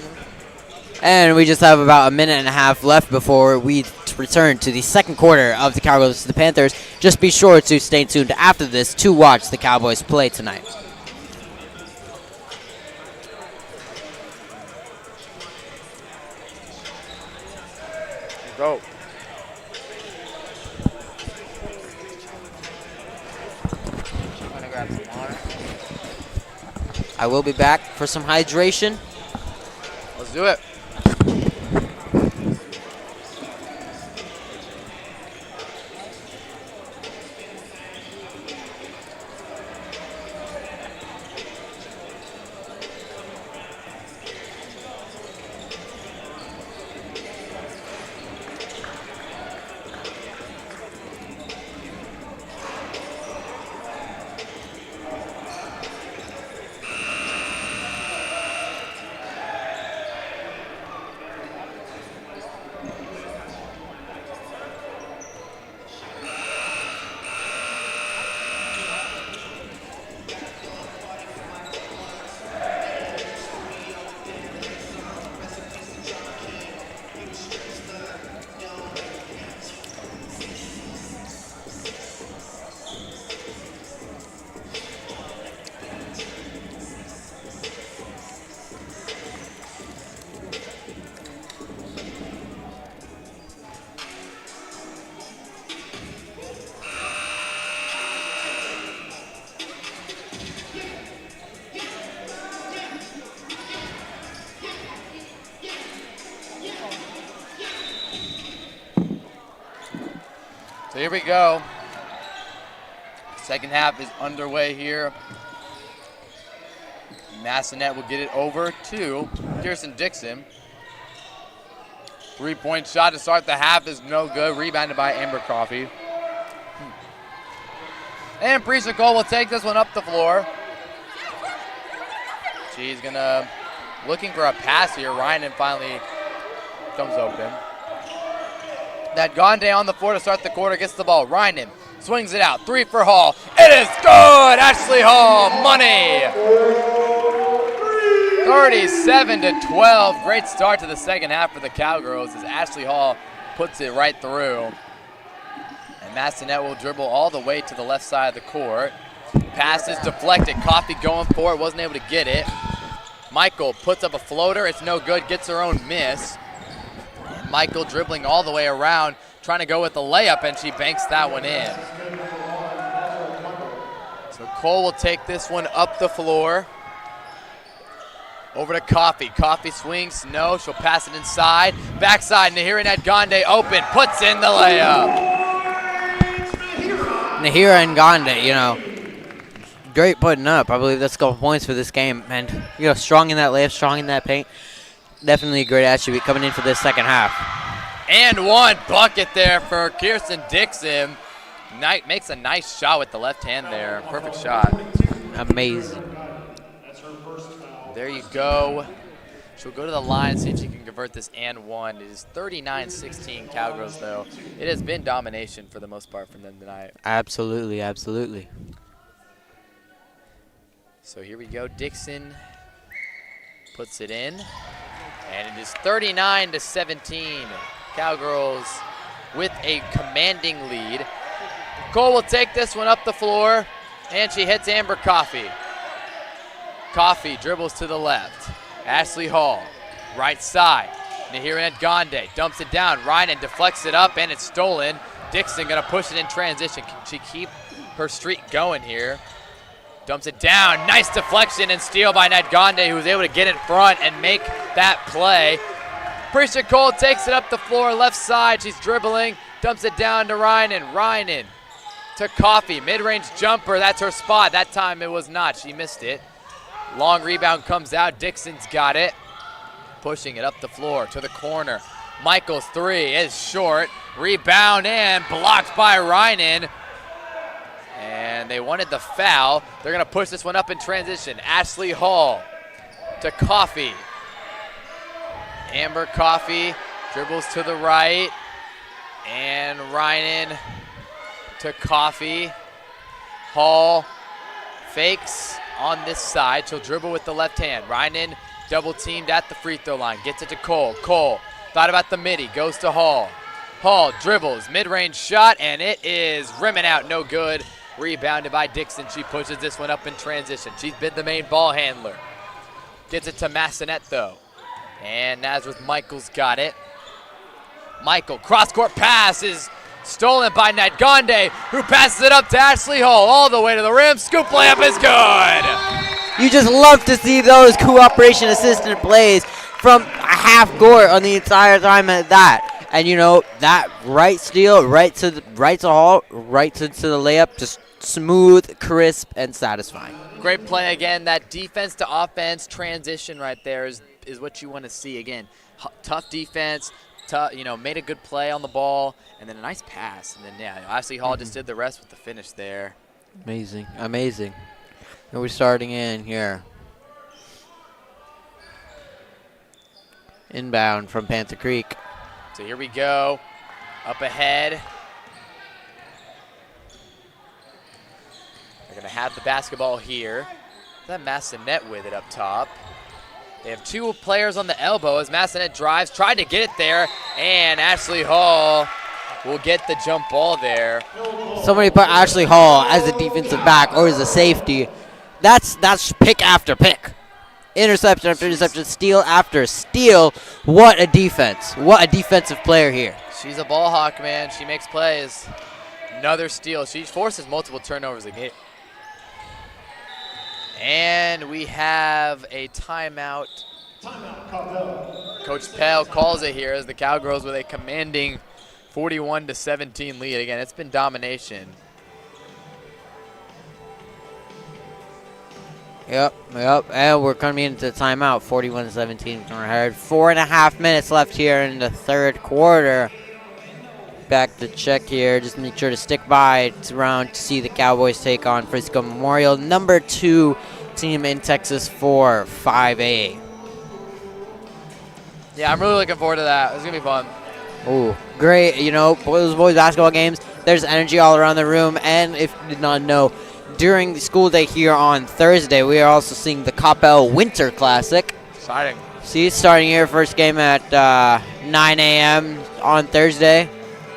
And we just have about a minute and a half left before we return to the second quarter of the Cowboys to the Panthers. Just be sure to stay tuned after this to watch the Cowboys play tonight. Go. I'm gonna grab some water. I will be back for some hydration. Let's do it. So here we go. Second half is underway here. Massanet will get it over to Kirsten Dixon. 3-point shot to start the half is no good. Rebounded by Amber Coffey. And Priest Nicole will take this one up the floor. She's going to looking for a pass here. Ryan finally comes open. That Gonde on the floor to start the quarter, gets the ball. Ryan swings it out. 3 for Hall. It is good. Ashley Hall, money. 37-12. Great start to the second half for the Cowgirls as Ashley Hall puts it right through. And Massanet will dribble all the way to the left side of the court. Pass is deflected. Coffee going for it. Wasn't able to get it. Michael puts up a floater. It's no good. Gets her own miss. Michael dribbling all the way around, trying to go with the layup, and she banks that one in. So Cole will take this one up the floor. Over to Coffee. Coffee swings. No, she'll pass it inside. Backside, Nahira Ngande open. Puts in the layup. Nahira Ngande, you know, great putting up. I believe that's a couple points for this game. And, you know, strong in that layup, strong in that paint. Definitely a great attribute coming in for this second half. And one bucket there for Kirsten Dixon. Knight makes a nice shot with the left hand there. Perfect shot. Amazing. There you go. She'll go to the line, see if she can convert this and one. It is 39-16 Cowgirls, though. It has been domination for the most part from them tonight. Absolutely, absolutely. So here we go. Dixon puts it in. And it is 39-17. Cowgirls with a commanding lead. Cole will take this one up the floor, and she hits Amber Coffee. Coffee dribbles to the left. Ashley Hall, right side. Nahira Ngande dumps it down. Ryan deflects it up, and it's stolen. Dixon gonna push it in transition. Can she keep her streak going here? Dumps it down. Nice deflection and steal by Ngande, who was able to get in front and make that play. Prisha Cole takes it up the floor, left side. She's dribbling, dumps it down to Ryan. Ryan to Coffee. Mid-range jumper, that's her spot. That time it was not. She missed it. Long rebound comes out. Dixon's got it. Pushing it up the floor to the corner. Michael's three is short. Rebound and blocked by Ryan. And they wanted the foul. They're going to push this one up in transition. Ashley Hall to Coffee. Amber Coffee dribbles to the right. And Ryan to Coffee. Hall fakes on this side. She'll dribble with the left hand. Ryan double teamed at the free throw line. Gets it to Cole. Cole thought about the midi. Goes to Hall. Hall dribbles. Mid-range shot. And it is rimming out. No good. Rebounded by Dixon. She pushes this one up in transition. She's been the main ball handler. Gets it to Massanet, though. And Nazareth Michaels got it. Michael, cross-court pass is stolen by Ngande, who passes it up to Ashley Hall all the way to the rim. Scoop layup is good. You just love to see those cooperation assistant plays from a half court on the entire time at that. And you know, that right steal, right to Hall, right to the layup, just smooth, crisp, and satisfying. Great play again. That defense to offense transition right there is what you want to see again. Tough defense, made a good play on the ball, and then a nice pass. And then Ashley Hall just did the rest with the finish there. Amazing, amazing. And we're starting in here. Inbound from Panther Creek. So here we go, up ahead. They're gonna have the basketball here. That Massanet with it up top. They have two players on the elbow as Massanet drives, tried to get it there, and Ashley Hall will get the jump ball there. Somebody put Ashley Hall as a defensive back or as a safety. That's pick after pick. Interception after interception, steal after steal. What a defense. What a defensive player here. She's a ball hawk, man. She makes plays. Another steal. She forces multiple turnovers a game. And we have a timeout. Coach Pell calls it here as the Cowgirls with a commanding 41-17 lead. Again, it's been domination. Yep, and we're coming into timeout, 41-17. 4.5 minutes left here in the third quarter. Back to check here. Just make sure to stick by around to see the Cowboys take on Frisco Memorial, number 2 team in Texas for 5A. Yeah, I'm really looking forward to that. It's going to be fun. Oh, great. You know, those boys basketball games, there's energy all around the room. And if you did not know, during the school day here on Thursday, we are also seeing the Coppell Winter Classic. Exciting. See, starting here, first game at 9 a.m. on Thursday.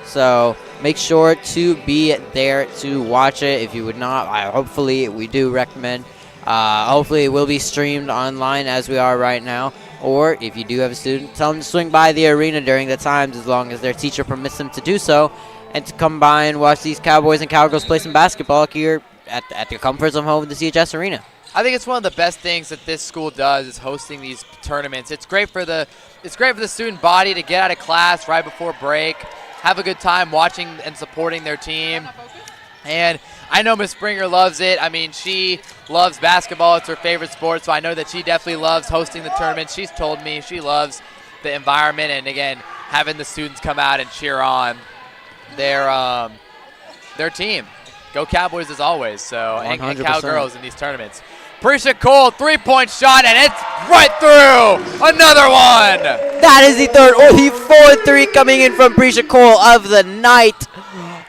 So make sure to be there to watch it. If you would not, hopefully we do recommend. Hopefully it will be streamed online as we are right now. Or if you do have a student, tell them to swing by the arena during the times as long as their teacher permits them to do so. And to come by and watch these Cowboys and Cowgirls play some basketball here at the comforts of home in the CHS Arena. I think it's one of the best things that this school does is hosting these tournaments. It's great for the student body to get out of class right before break, have a good time watching and supporting their team. And I know Miss Springer loves it. I mean, she loves basketball. It's her favorite sport, so I know that she definitely loves hosting the tournament. She's told me she loves the environment and, again, having the students come out and cheer on their team. Go Cowboys as always, so and Cowgirls in these tournaments. Prisha Cole, three-point shot, and it's right through. Another one. That is the third, or the fourth three coming in from Prisha Cole of the night.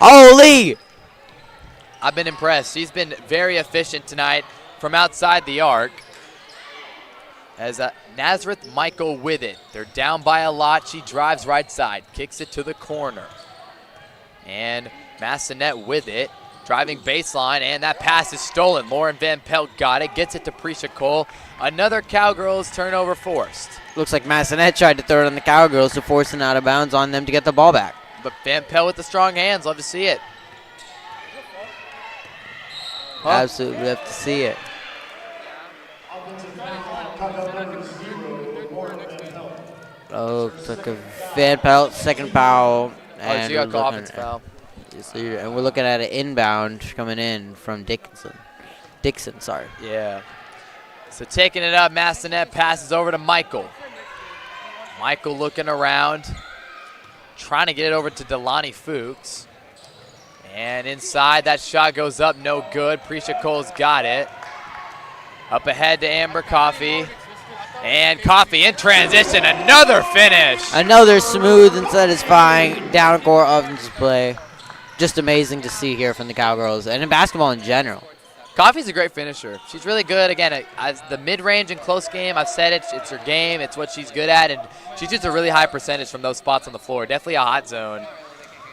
Holy. I've been impressed. She's been very efficient tonight from outside the arc. As Nazareth Michael with it. They're down by a lot. She drives right side, kicks it to the corner. And Massanet with it. Driving baseline, and that pass is stolen. Lauren Van Pelt got it, gets it to Prisha Cole. Another Cowgirls turnover forced. Looks like Massanet tried to throw it on the Cowgirls to force an out of bounds on them to get the ball back. But Van Pelt with the strong hands, love to see it. Absolutely love to see it. Oh, took a Van Pelt, second foul. And she got called offensive foul. And we're looking at an inbound coming in from Dixon, sorry. Yeah. So taking it up, Massanet passes over to Michael. Michael looking around, trying to get it over to Delani Fuchs. And inside, that shot goes up, no good. Prisha Cole's got it. Up ahead to Amber Coffey. And Coffey in transition, another finish. Another smooth and satisfying down court offensive play. Just amazing to see here from the Cowgirls and in basketball in general. Coffey's a great finisher. She's really good. Again, as the mid-range and close game, I've said it, it's her game. It's what she's good at, and she shoots a really high percentage from those spots on the floor. Definitely a hot zone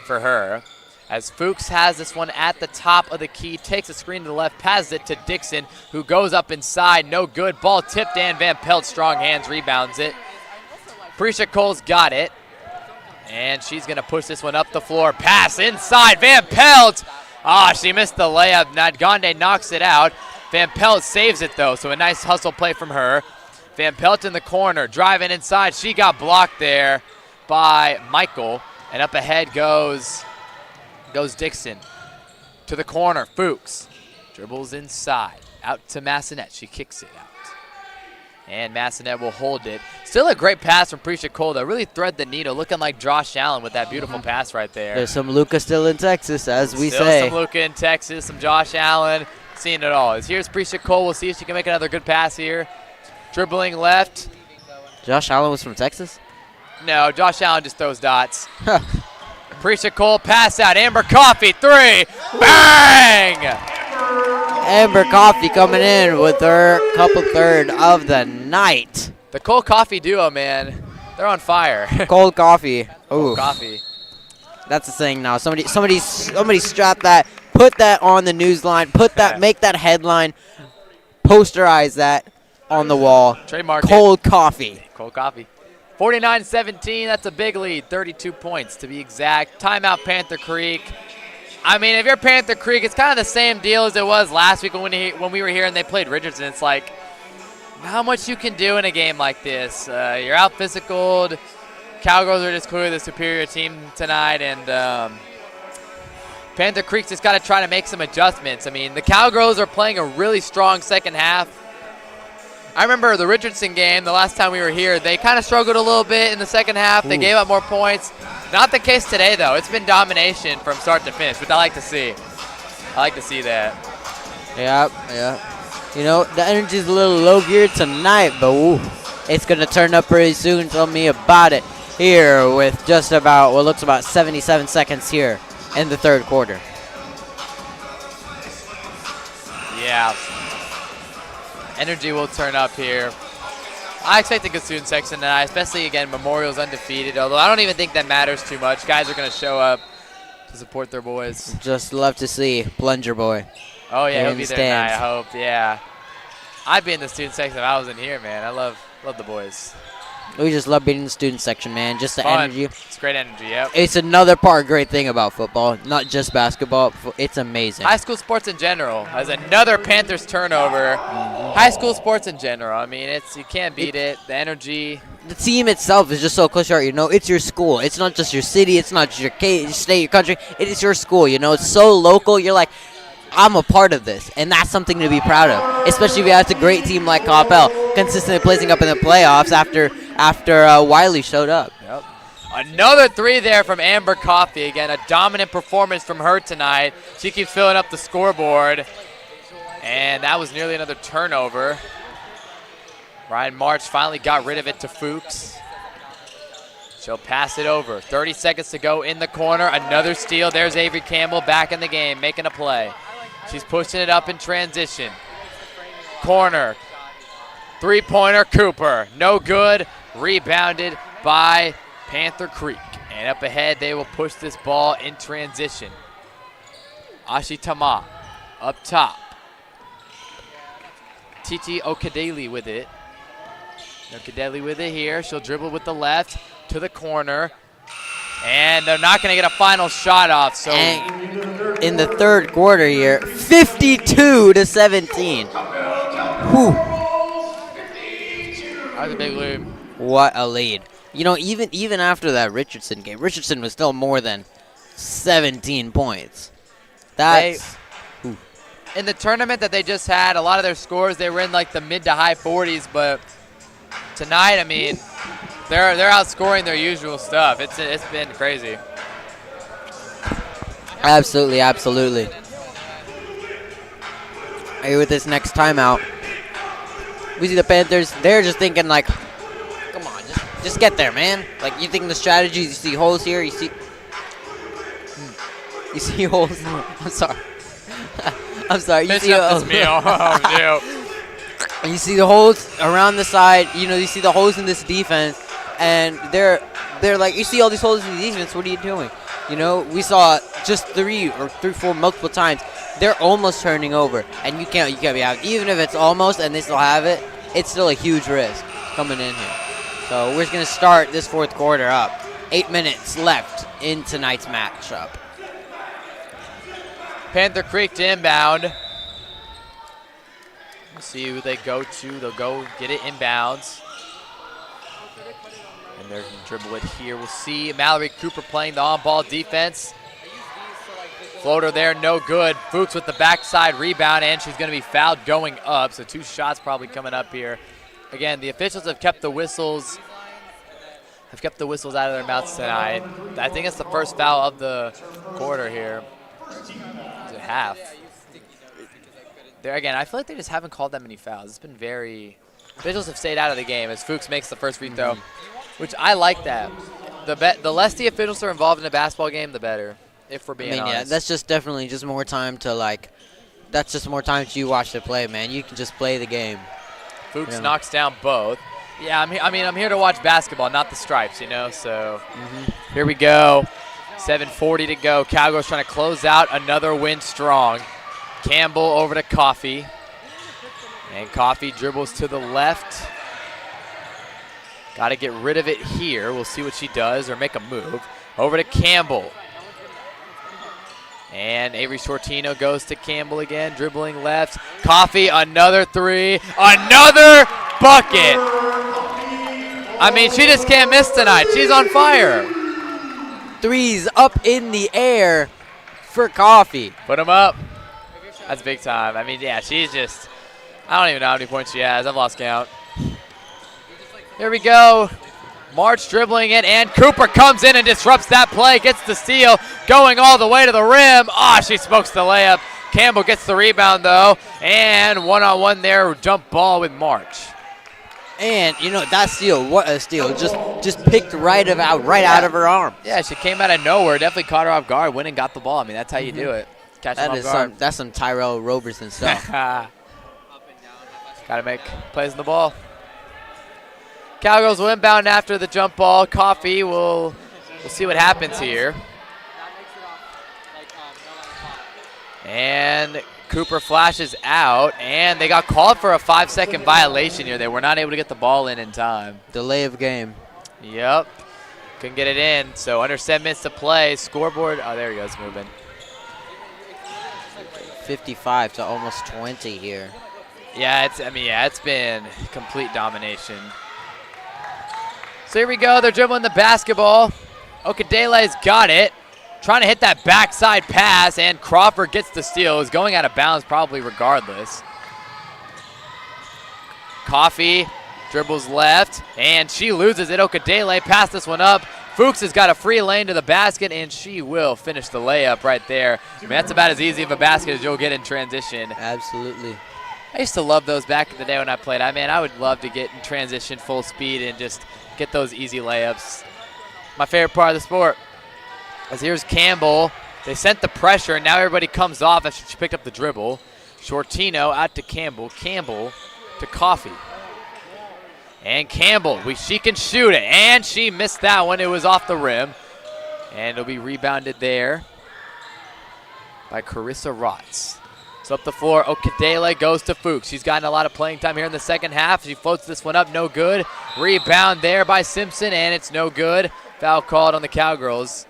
for her. As Fuchs has this one at the top of the key, takes a screen to the left, passes it to Dixon, who goes up inside. No good. Ball tipped, and Van Pelt, strong hands, rebounds it. Prisha Cole's got it. And she's going to push this one up the floor. Pass inside. Van Pelt. She missed the layup. Nadgande knocks it out. Van Pelt saves it, though, so a nice hustle play from her. Van Pelt in the corner, driving inside. She got blocked there by Michael. And up ahead goes Dixon. To the corner, Fuchs. Dribbles inside. Out to Massanet. She kicks it out. And Massanet will hold it. Still a great pass from Prisha Cole, though. Really thread the needle, looking like Josh Allen with that beautiful pass right there. There's some Luka still in Texas, as we say. Still some Luka in Texas, some Josh Allen. Seeing it all. Here's Prisha Cole. We'll see if she can make another good pass here. Dribbling left. Josh Allen was from Texas? No, Josh Allen just throws dots. Prisha Cole pass out. Amber Coffey, three. Bang! Amber Coffey coming in with her couple third of the night. The Cole Coffey duo, man, they're on fire. Cold coffee. Cold coffee. That's the thing now. Somebody strap that, put that on the news line, make that headline, posterize that on the wall. Trademark. Cold coffee. Cold coffee. 49-17. That's a big lead. 32 points to be exact. Timeout, Panther Creek. I mean, if you're Panther Creek, it's kind of the same deal as it was last week when we were here and they played Richardson. It's like, how much you can do in a game like this. You're out physicaled. Cowgirls are just clearly the superior team tonight, and Panther Creek's just got to try to make some adjustments. I mean, the Cowgirls are playing a really strong second half. I remember the Richardson game, the last time we were here, they kind of struggled a little bit in the second half. They gave up more points. Not the case today, though. It's been domination from start to finish, which I like to see. I like to see that. Yeah. You know, the energy's a little low geared tonight, but It's going to turn up pretty soon. Tell me about it here with just about what looks about 77 seconds here in the third quarter. Yeah. Energy will turn up here. I expect a good student section tonight, especially, again, Memorial's undefeated, although I don't even think that matters too much. Guys are going to show up to support their boys. Just love to see Plunger Boy. Oh, yeah, he'll be there tonight, I hope, yeah. I'd be in the student section if I was in here, man. I love the boys. We just love being in the student section, man. Just the Fun. energy. It's great energy, yep. It's another great thing about football, not just basketball. It's amazing. High school sports in general has another Panthers turnover. High school sports in general, I mean, you can't beat it. The energy. The team itself is just so close. You know, it's your school. It's not just your city. It's not just your state, your country. It is your school. You know, it's so local. You're like, I'm a part of this, and that's something to be proud of. Especially if you have a great team like Coppell, consistently placing up in the playoffs after Wiley showed up. Yep. Another three there from Amber Coffey. Again, a dominant performance from her tonight. She keeps filling up the scoreboard, and that was nearly another turnover. Ryan March finally got rid of it to Fuchs. She'll pass it over. 30 seconds to go in the corner. Another steal. There's Avery Campbell back in the game, making a play. She's pushing it up in transition. Corner. Three-pointer, Cooper. No good. Rebounded by Panther Creek. And up ahead, they will push this ball in transition. Ashitama up top. Titi Okadeli with it. Okadeli with it here. She'll dribble with the left to the corner. And they're not going to get a final shot off. So and in the third quarter here, 52-17. Whew. That was a big lead. What a lead. You know, even after that Richardson game, Richardson was still more than 17 points. That's in the tournament that they just had, a lot of their scores, they were in like the mid to high 40s, but tonight, I mean, they're outscoring their usual stuff. It's been crazy. Absolutely, absolutely. Here with this next timeout, we see the Panthers. They're just thinking like, come on, just get there, man. Like, you think the strategies, you see holes here, you see holes. I'm sorry. I'm sorry. You see you see the holes around the side. You know, you see the holes in this defense, and they're like, you see all these holes in the defense. What are you doing? You know, we saw just three, four, multiple times. They're almost turning over, and you can't be out. Even if it's almost and they still have it, it's still a huge risk coming in here. So we're going to start this fourth quarter up. 8 minutes left in tonight's matchup. Panther Creek to inbound. Let's see who they go to. They'll go get it inbounds. And they're going to dribble it here. We'll see Mallory Cooper playing the on-ball defense. Floater there, no good. Fuchs with the backside rebound, and she's going to be fouled going up. So 2 shots probably coming up here. Again, the officials have kept the whistles out of their mouths tonight. I think it's the first foul of the quarter here. Is it half? There again, I feel like they just haven't called that many fouls. It's been officials have stayed out of the game as Fuchs makes the first free throw, which I like that. The less the officials are involved in a basketball game, the better, if we're being honest. Yeah, that's just definitely just more time to that's just more time to watch the play, man. You can just play the game. Fuchs knocks down both. Yeah, I'm here to watch basketball, not the stripes, you know, so here we go. 7:40 to go. Cowgirls trying to close out another win strong. Campbell over to Coffey. And Coffey dribbles to the left. Got to get rid of it here. We'll see what she does or make a move. Over to Campbell. And Avery Sortino goes to Campbell again, dribbling left. Coffey, another three. Another bucket. I mean, she just can't miss tonight. She's on fire. Threes up in the air for Coffey. Put them up. That's big time. I mean, yeah, she's just, I don't even know how many points she has. I've lost count. Here we go. March dribbling it, and Cooper comes in and disrupts that play. Gets the steal, going all the way to the rim. She smokes the layup. Campbell gets the rebound, though. And one-on-one there, jump ball with March. And you know that steal, what a steal! Just picked out of her arm. Yeah, she came out of nowhere. Definitely caught her off guard. Went and got the ball. I mean, that's how you do it. Catch them off guard. That's some Tyrell Roberson stuff. Got to make plays on the ball. Cowgirls will inbound after the jump ball. Coffee we'll see what happens here. And Cooper flashes out, and they got called for a 5-second violation here. They were not able to get the ball in time. Delay of game. Yep. Couldn't get it in. So under 7 minutes to play. Scoreboard. Oh, there he goes, moving. 55 to almost 20 here. Yeah, it's been complete domination. So here we go. They're dribbling the basketball. Okadele's got it. Trying to hit that backside pass, and Crawford gets the steal. Is going out of bounds probably regardless. Coffee dribbles left, and she loses it. Okadele passed this one up. Fuchs has got a free lane to the basket, and she will finish the layup right there. I mean, that's about as easy of a basket as you'll get in transition. Absolutely. I used to love those back in the day when I played. I would love to get in transition full speed and just get those easy layups. My favorite part of the sport. As here's Campbell. They sent the pressure, and now everybody comes off after she picked up the dribble. Shortino out to Campbell. Campbell to Coffee. And Campbell, she can shoot it, and she missed that one. It was off the rim. And it'll be rebounded there by Carissa Rotz. So up the floor, Okadele goes to Fuchs. She's gotten a lot of playing time here in the second half. She floats this one up, no good. Rebound there by Simpson, and it's no good. Foul called on the Cowgirls.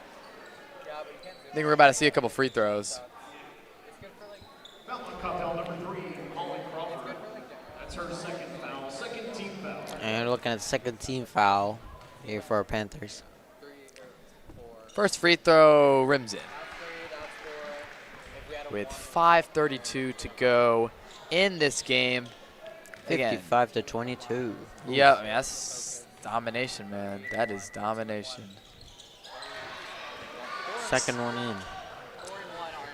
I think we're about to see a couple free throws. Coppell, number 3, Holly Crawford. That's her second foul, second team foul. And we're looking at second team foul here for our Panthers. First free throw rims in. With 5:32 to go in this game. 55 to 22. Yeah, that's domination, man. That is domination. Second one in.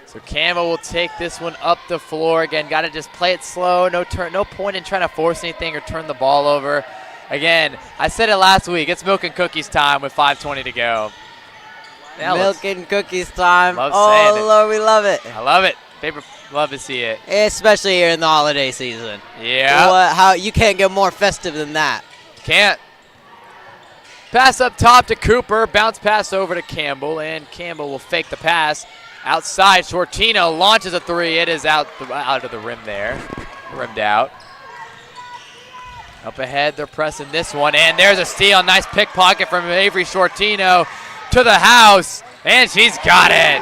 So Campbell will take this one up the floor. Again, got to just play it slow. No point in trying to force anything or turn the ball over. Again, I said it last week. It's milk and cookies time with 5:20 to go. Milk and cookies time. Love saying it. Lord, we love it. I love it. Love to see it. Especially here in the holiday season. Yeah. How you can't get more festive than that. Can't. Pass up top to Cooper. Bounce pass over to Campbell, and Campbell will fake the pass. Outside, Shortino launches a three. It is out of the rim there. Rimmed out. Up ahead, they're pressing this one, and there's a steal. Nice pickpocket from Avery Shortino to the house, and she's got it.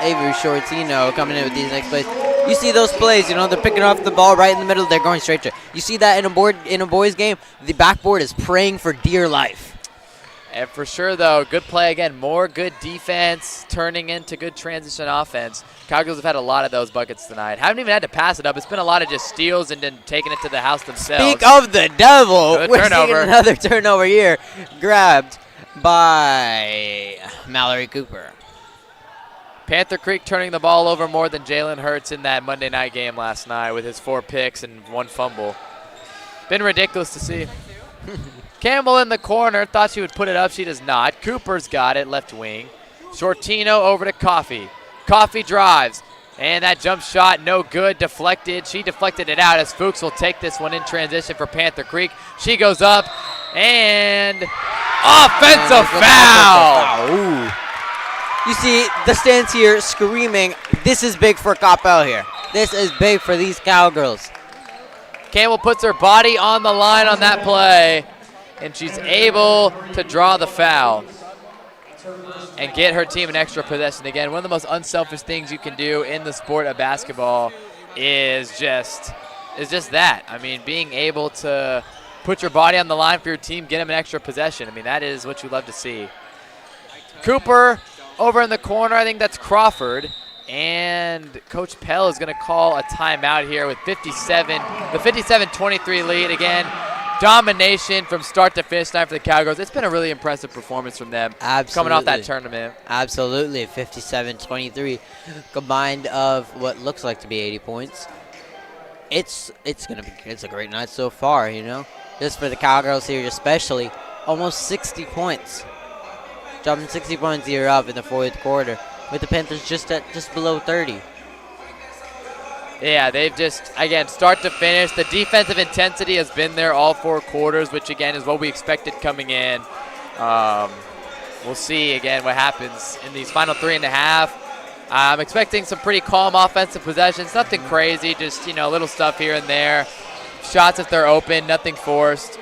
Avery Shortino coming in with these next plays. You see those plays, they're picking off the ball right in the middle. They're going straight to it. You see that in a boys game, the backboard is praying for dear life. And for sure, though, good play again. More good defense turning into good transition offense. Cowgirls have had a lot of those buckets tonight. Haven't even had to pass it up. It's been a lot of just steals and then taking it to the house themselves. Speak of the devil. We're seeing another turnover here. Grabbed by Mallory Cooper. Panther Creek turning the ball over more than Jalen Hurts in that Monday night game last night with his 4 picks and 1 fumble. Been ridiculous to see. Campbell in the corner, thought she would put it up. She does not. Cooper's got it, left wing. Shortino over to Coffee. Coffee drives, and that jump shot, no good, deflected. She deflected it out as Fuchs will take this one in transition for Panther Creek. She goes up, and offensive foul. Ooh. You see the stands here screaming, this is big for Coppell here. This is big for these Cowgirls. Campbell puts her body on the line on that play, and she's able to draw the foul and get her team an extra possession. Again, one of the most unselfish things you can do in the sport of basketball is just that. I mean, being able to put your body on the line for your team, get them an extra possession. I mean, that is what you love to see. Cooper over in the corner, I think that's Crawford. And Coach Pell is going to call a timeout here with the 57-23 lead. Again, domination from start to finish tonight for the Cowgirls. It's been a really impressive performance from them. Absolutely. Coming off that tournament. Absolutely, 57-23, combined of what looks like to be 80 points. It's a great night so far, just for the Cowgirls here especially. Almost 60 points. Dropping 60 points here up in the fourth quarter, with the Panthers just below 30. Yeah, they've just, again, start to finish. The defensive intensity has been there all 4 quarters, which, again, is what we expected coming in. We'll see, again, what happens in these final 3.5. I'm expecting some pretty calm offensive possessions. Nothing crazy, just, little stuff here and there. Shots if they're open, nothing forced.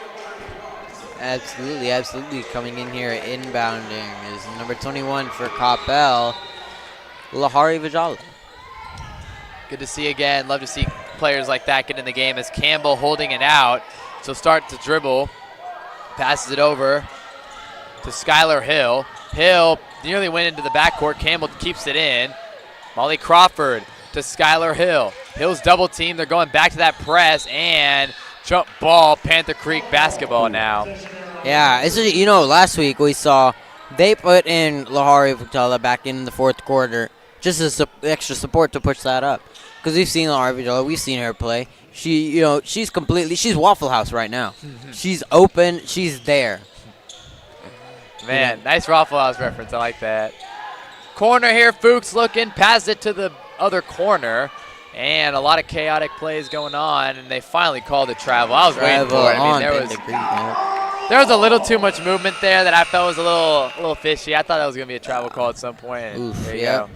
Absolutely, absolutely. Coming in here, inbounding is number 21 for Coppell, Lahari Vajala. Good to see again. Love to see players like that get in the game as Campbell holding it out. So start to dribble. Passes it over to Skylar Hill. Hill nearly went into the backcourt. Campbell keeps it in. Molly Crawford to Skylar Hill. Hill's double team. They're going back to that press and jump ball. Panther Creek basketball now. Yeah, it's last week we saw they put in Lahari Vajala back in the fourth quarter just as extra support to push that up. Because we've seen Lahari Vajala, we've seen her play. She's Waffle House right now. She's open, she's there. Man, nice Waffle House reference. I like that. Corner here, Fuchs looking, pass it to the other corner. And a lot of chaotic plays going on, and they finally called it travel. I was waiting for it. I mean, there was a little too much movement there that I felt was a little fishy. I thought that was going to be a travel call at some point. And there you go.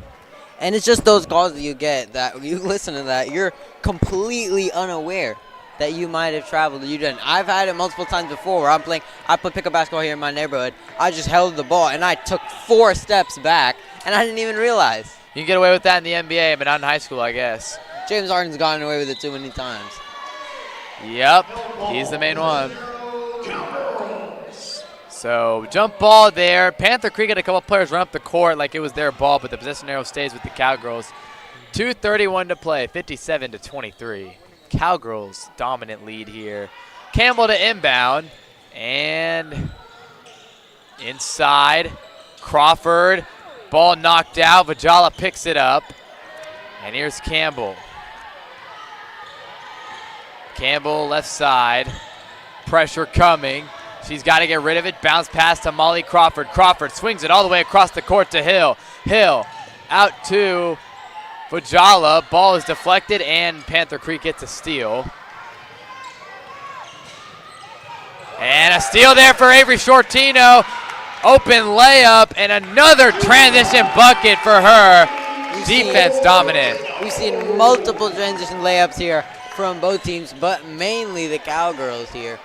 And it's just those calls that you get that you listen to that, you're completely unaware that you might have traveled. You didn't. I've had it multiple times before where I'm playing. I played pickup basketball here in my neighborhood. I just held the ball, and I took 4 steps back, and I didn't even realize. You can get away with that in the NBA, but not in high school, I guess. James Harden's gotten away with it too many times. Yep, he's the main one. So jump ball there. Panther Creek had a couple players run up the court like it was their ball, but the possession arrow stays with the Cowgirls. 2:31 to play, 57-23. Cowgirls dominant lead here. Campbell to inbound, and inside, Crawford. Ball knocked out. Vajala picks it up, and here's Campbell. Campbell left side. Pressure coming. She's got to get rid of it. Bounce pass to Molly Crawford. Crawford swings it all the way across the court to Hill. Hill out to Vajala. Ball is deflected, and Panther Creek gets a steal. And a steal there for Avery Shortino. Open layup, and another transition bucket for her. Defense dominant. We've seen multiple transition layups here from both teams, but mainly the Cowgirls here.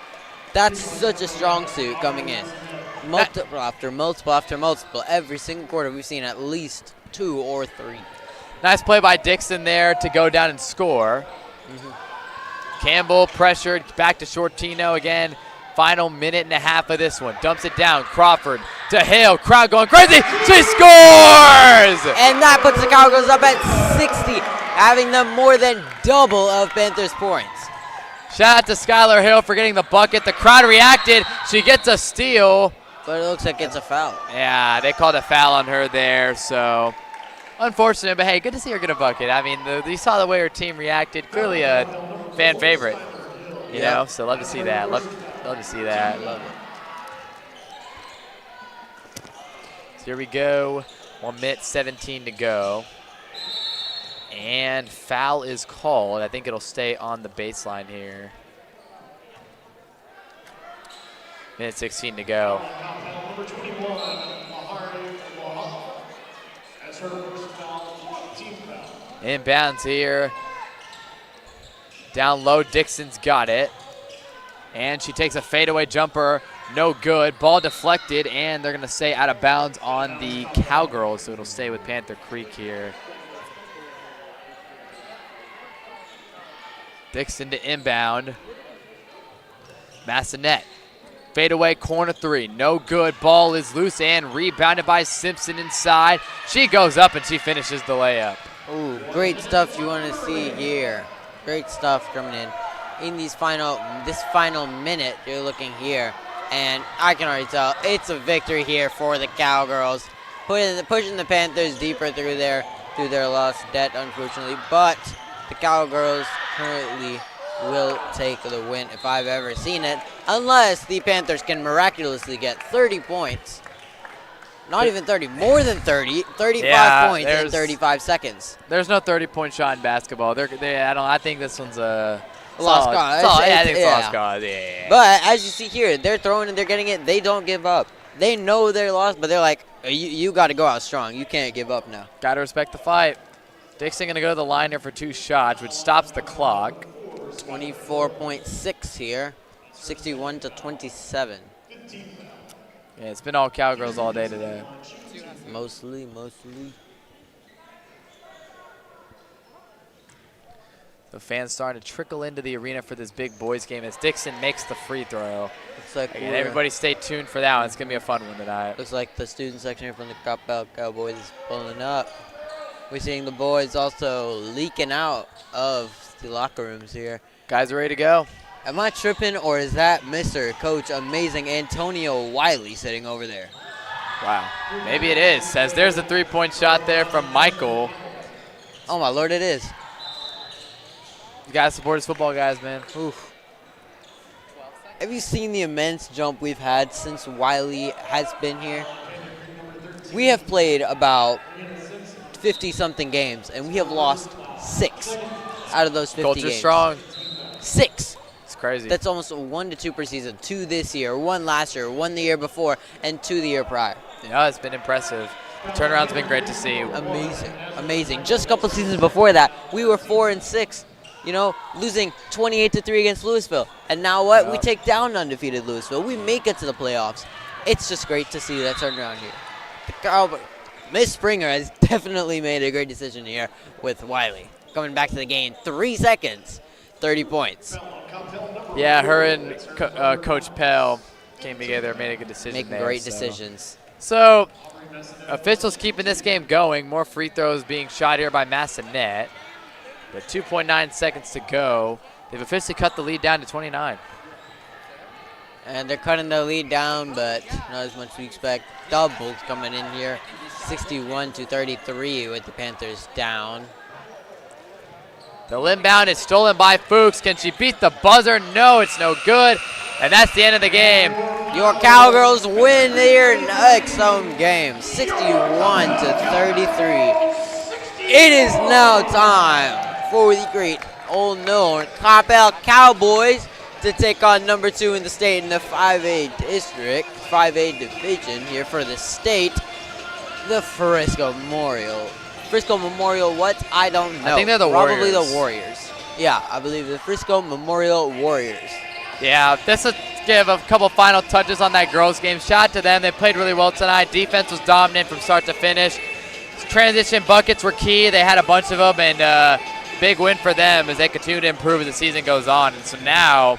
That's such a strong suit coming in. Multiple after multiple after multiple. Every single quarter we've seen at least 2 or 3. Nice play by Dixon there to go down and score. Campbell pressured, back to Shortino again. Final minute and a half of this one. Dumps it down. Crawford to Hill. Crowd going crazy. She scores! And that puts the Cowgirls up at 60, having them more than double of Panthers' points. Shout out to Skylar Hill for getting the bucket. The crowd reacted. She gets a steal. But it looks like it's a foul. Yeah, they called a foul on her there, so unfortunate. But, hey, good to see her get a bucket. I mean, you saw the way her team reacted. Clearly a fan favorite, you know, so love to see that. Love to see that. Love it. So here we go. 1 minute 17 to go. And foul is called. I think it'll stay on the baseline here. Minute 16 to go. Number 21, Lahari Vajala. That's her first foul, team foul. Inbounds here. Down low, Dixon's got it. And she takes a fadeaway jumper. No good. Ball deflected, and they're going to stay out of bounds on the Cowgirls, so it'll stay with Panther Creek here. Dixon to inbound. Massanet. Fadeaway corner 3. No good. Ball is loose and rebounded by Simpson inside. She goes up and she finishes the layup. Ooh, great stuff you want to see here. Great stuff coming in this final minute. You're looking here, and I can already tell it's a victory here for the Cowgirls, pushing the Panthers deeper through their lost debt, unfortunately. But the Cowgirls currently will take the win if I've ever seen it, unless the Panthers can miraculously get 30 points. Not even 30, more than 30, 35 points in 35 seconds. There's no 30-point shot in basketball. I think this one's a lost cause. I think it's lost cause. Yeah. But as you see here, they're throwing and they're getting it. They don't give up. They know they're lost, but they're like, you got to go out strong. You can't give up now. Got to respect the fight. Dixon going to go to the line here for 2 shots, which stops the clock. 24.6 here, 61 to 27. Yeah, it's been all Cowgirls all day today. Mostly. The fans starting to trickle into the arena for this big boys game as Dixon makes the free throw. Looks like Again, everybody stay tuned for that one. It's going to be a fun one tonight. Looks like the student section here from the Coppell Cowboys is pulling up. We're seeing the boys also leaking out of the locker rooms here. Guys are ready to go. Am I tripping, or is that Mr. Coach Amazing Antonio Wiley sitting over there? Wow. Maybe it is, as there's a 3-point shot there from Michael. Oh, my Lord, it is. You guys support his football guys, man. Oof. Have you seen the immense jump we've had since Wiley has been here? We have played about 50-something games, and we have lost 6 out of those 50 Culture games. strong. 6. It's crazy. That's almost 1 to 2 per season. 2 this year, 1 last year, 1 the year before, and 2 the year prior. Yeah, it's been impressive. The turnaround's been great to see. Amazing. Just a couple seasons before that, we were 4-6. You know, losing 28-3 against Louisville. And now what? Yeah. We take down undefeated Louisville. We make it to the playoffs. It's just great to see that turnaround here. Miss Springer has definitely made a great decision here with Wiley. Coming back to the game, 3 seconds, 30 points. Yeah, her and Coach Pell came together, made a good decision Making there. great decisions. So, officials keeping this game going. More free throws being shot here by Massanet. But 2.9 seconds to go. They've officially cut the lead down to 29. And they're cutting the lead down, but not as much as we expect. Doubles coming in here, 61 to 33 with the Panthers down. The inbound is stolen by Fuchs. Can she beat the buzzer? No, it's no good. And that's the end of the game. Your Cowgirls win their next home game, 61 to 33. It is now time for the great Old Mill Coppell Cowboys to take on number 2 in the state in the 5A district, 5A division here for the state, the Frisco Memorial. Frisco Memorial what? I don't know. I think they're the Probably Warriors. the Warriors. Yeah, I believe the Frisco Memorial Warriors. Yeah, this will give a couple final touches on that girls game. Shout out to them. They played really well tonight. Defense was dominant from start to finish. Transition buckets were key. They had a bunch of them, and big win for them as they continue to improve as the season goes on. And so now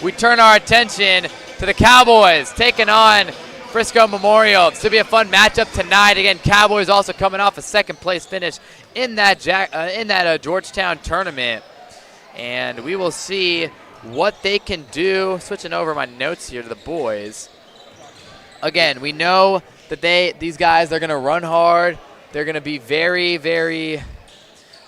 we turn our attention to the Cowboys taking on Frisco Memorial. It's going to be a fun matchup tonight. Again, Cowboys also coming off a second-place finish in that Georgetown tournament. And we will see what they can do. Switching over my notes here to the boys. Again, we know that these guys are going to run hard. They're going to be very, very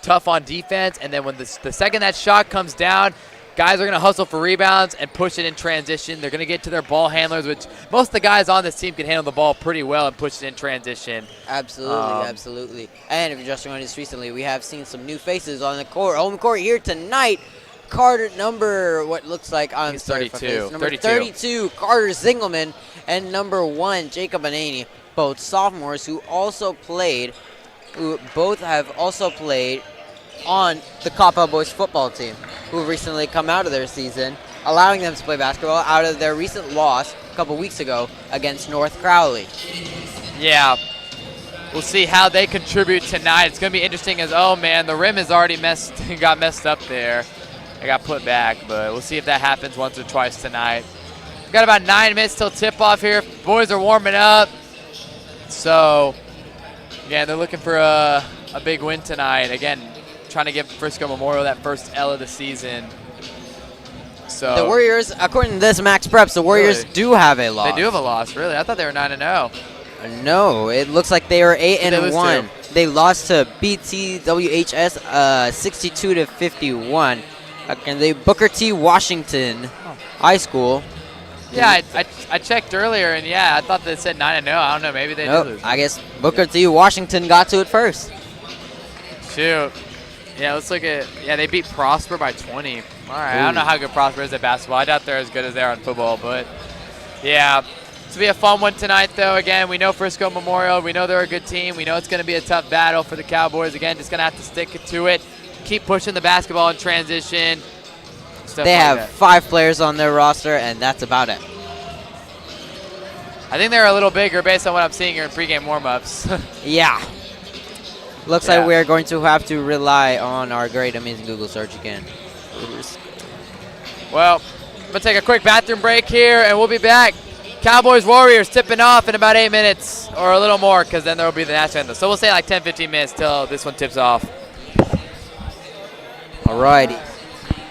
tough on defense. And then when the second that shot comes down, guys are going to hustle for rebounds and push it in transition. They're going to get to their ball handlers, which most of the guys on this team can handle the ball pretty well and push it in transition. Absolutely. And if you're just joining us recently, we have seen some new faces on the court. Home court here tonight. Carter, number, what looks like, I'm He's sorry 32. number 32, Carter Zingelman, and number 1, Jacob Anani, both sophomores who both have also played on the Coppell boys football team, who recently come out of their season, allowing them to play basketball out of their recent loss a couple weeks ago against North Crowley. Yeah. We'll see how they contribute tonight. It's going to be interesting as, oh, man, the rim is already got messed up there. It got put back, but we'll see if that happens once or twice tonight. We've got about 9 minutes till tip-off here. Boys are warming up. So, yeah, they're looking for a big win tonight. Again, trying to give Frisco Memorial that first L of the season. So the Warriors, according to this Max Preps, the Warriors do have a loss. They do have a loss, really. I thought they were 9-0. No, it looks like they were 8-1. They lost to BTWHS 62 to 51. And the Booker T. Washington High School. Yeah, I checked earlier, and yeah, I thought they said 9-0. I don't know, maybe they did lose. I guess Booker T. Washington got to it first. Shoot. Yeah, let's look at, yeah, they beat Prosper by 20. All right, I don't know how good Prosper is at basketball. I doubt they're as good as they are in football, but yeah. This will be a fun one tonight, though. Again, we know Frisco Memorial. We know they're a good team. We know it's going to be a tough battle for the Cowboys. Again, just going to have to stick to it. Keep pushing the basketball in transition. They have 5 players on their roster, and that's about it. I think they're a little bigger based on what I'm seeing here in pregame warm-ups. Yeah. Looks like we're going to have to rely on our great, amazing Google search again. Well, I'm going to take a quick bathroom break here, and we'll be back. Cowboys Warriors tipping off in about 8 minutes or a little more, because then there will be the national anthem. So we'll say like 10-15 minutes till this one tips off. Alrighty.